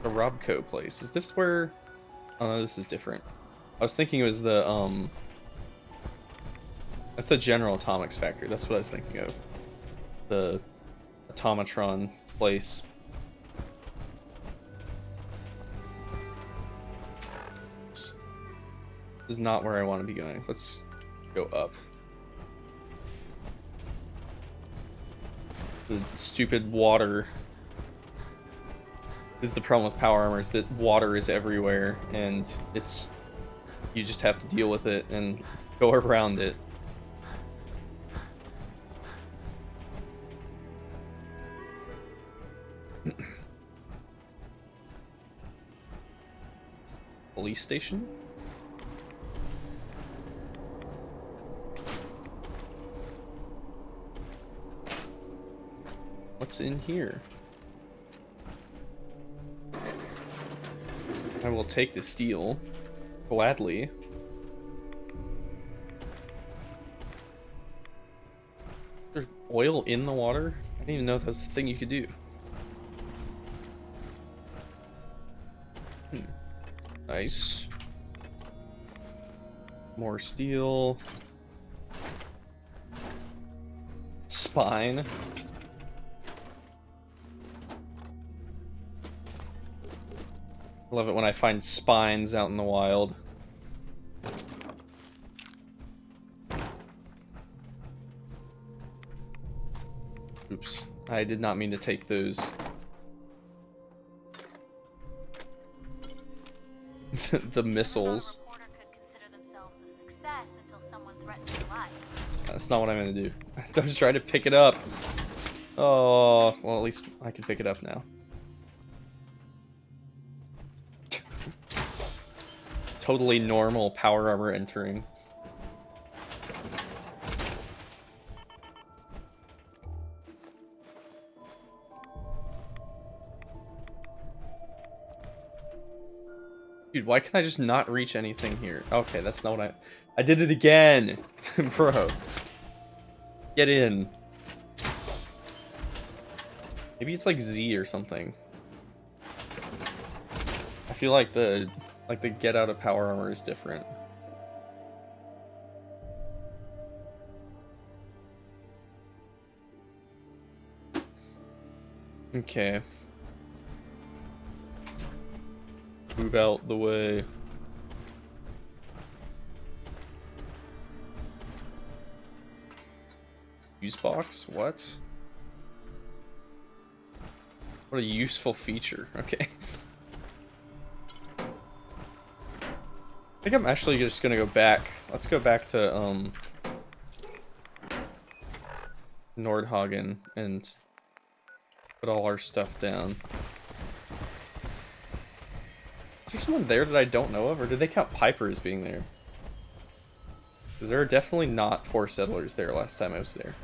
Robco place. Is this where... Oh no, this is different. I was thinking it was the, that's the General Atomics factory. That's what I was thinking of. The Automatron place. This is not where I want to be going. Let's go up. The stupid water is the problem with power armor, is that water is everywhere, and it's... you just have to deal with it and go around it. Police station? What's in here? I will take the steel. Gladly. There's oil in the water? I didn't even know that was the thing you could do. Nice. More steel. Spine. Love it when I find spines out in the wild. Oops. I did not mean to take those. The missiles. That's not what I'm gonna do. I was trying to pick it up. Oh, well, at least I can pick it up now. Totally normal power armor entering. Dude, why can I just not reach anything here? Okay, that's not what I did it again! Bro. Get in. Maybe it's like Z or something. I feel like the get out of power armor is different. Okay. Move out the way. Use box? What? What a useful feature. Okay. I think I'm actually just gonna go back. Let's go back to Nordhagen and put all our stuff down. Is there someone there that I don't know of, or did they count Piper as being there? Because there are definitely not 4 settlers there last time I was there.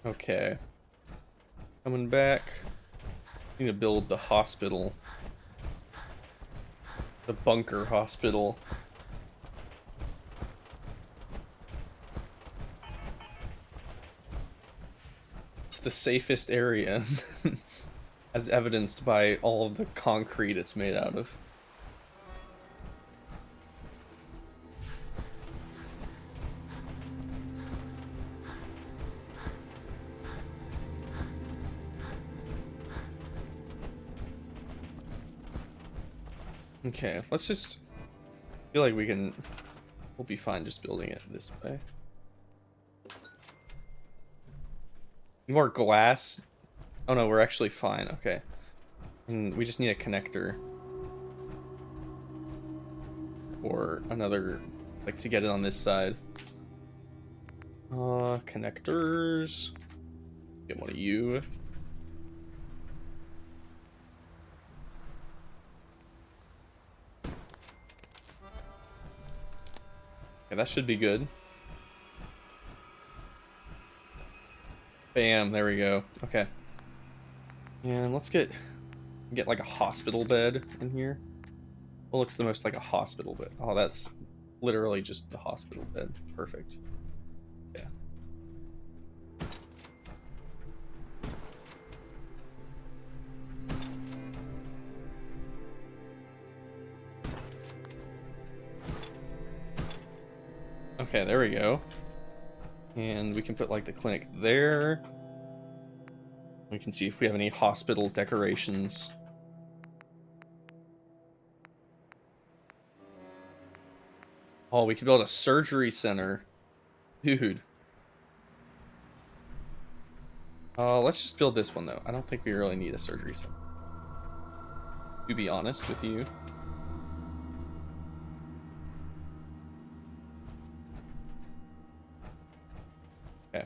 Okay. Coming back. Need to build the hospital. The bunker hospital. It's the safest area. As evidenced by all of the concrete it's made out of. Okay, let's just feel like we'll be fine just building it this way. More glass. Oh no, we're actually fine. Okay. And we just need a connector. Or another, like, to get it on this side. Connectors. Get one of you. Okay, that should be good. Bam, there we go. Okay. And let's get like a hospital bed in here. What looks the most like a hospital bed? Oh, that's literally just the hospital bed. Perfect. Yeah. Okay, there we go. And we can put like the clinic there. We can see if we have any hospital decorations. Oh, we could build a surgery center. Dude. Let's just build this one though. I don't think we really need a surgery center, to be honest with you. Okay.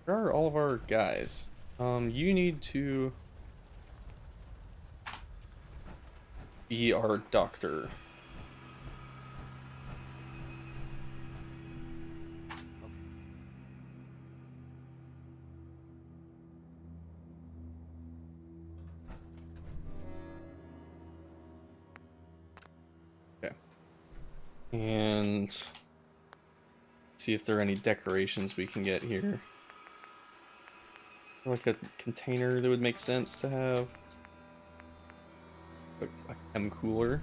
Where are all of our guys? You need to be our doctor. Okay. And see if there are any decorations we can get here. Like a container that would make sense to have. A chem cooler.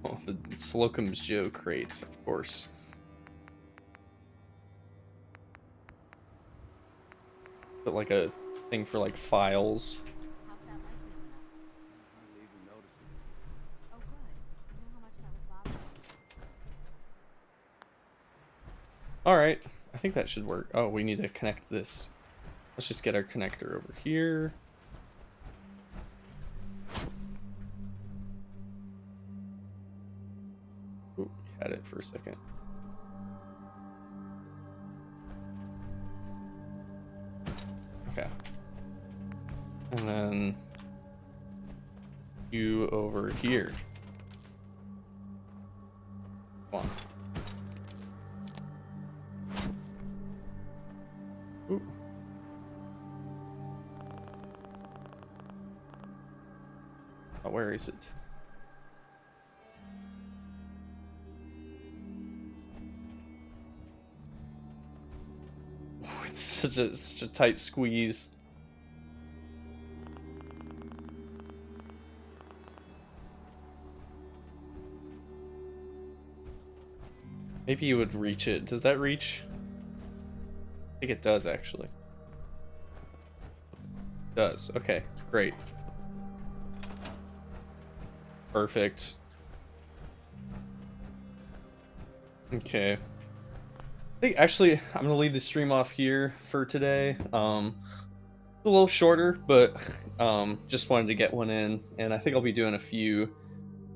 Oh, the Slocum's Joe crate, of course. But like a thing for like files. How's that light feeling up? Hardly even noticing. Oh, good. I know how much that was bothering you. Alright, I think that should work. Oh, we need to connect this. Let's just get our connector over here. Ooh, had it for a second. Okay. And then you over here. Come on. Ooh. Oh, where is it? Oh, it's such a tight squeeze. Maybe you would reach it. Does that reach? I think it does, actually. It does. Okay, great. Perfect. Okay. I think actually I'm gonna leave the stream off here for today. A little shorter, but just wanted to get one in, and I think I'll be doing a few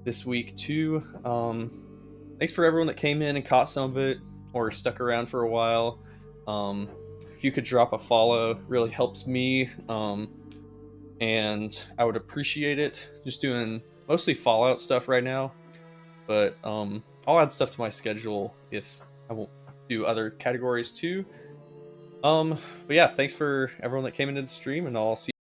this week too. Thanks for everyone that came in and caught some of it or stuck around for a while. If you could drop a follow, really helps me, and I would appreciate it. Just doing mostly Fallout stuff right now, but I'll add stuff to my schedule if I won't do other categories too. But yeah, thanks for everyone that came into the stream, and I'll see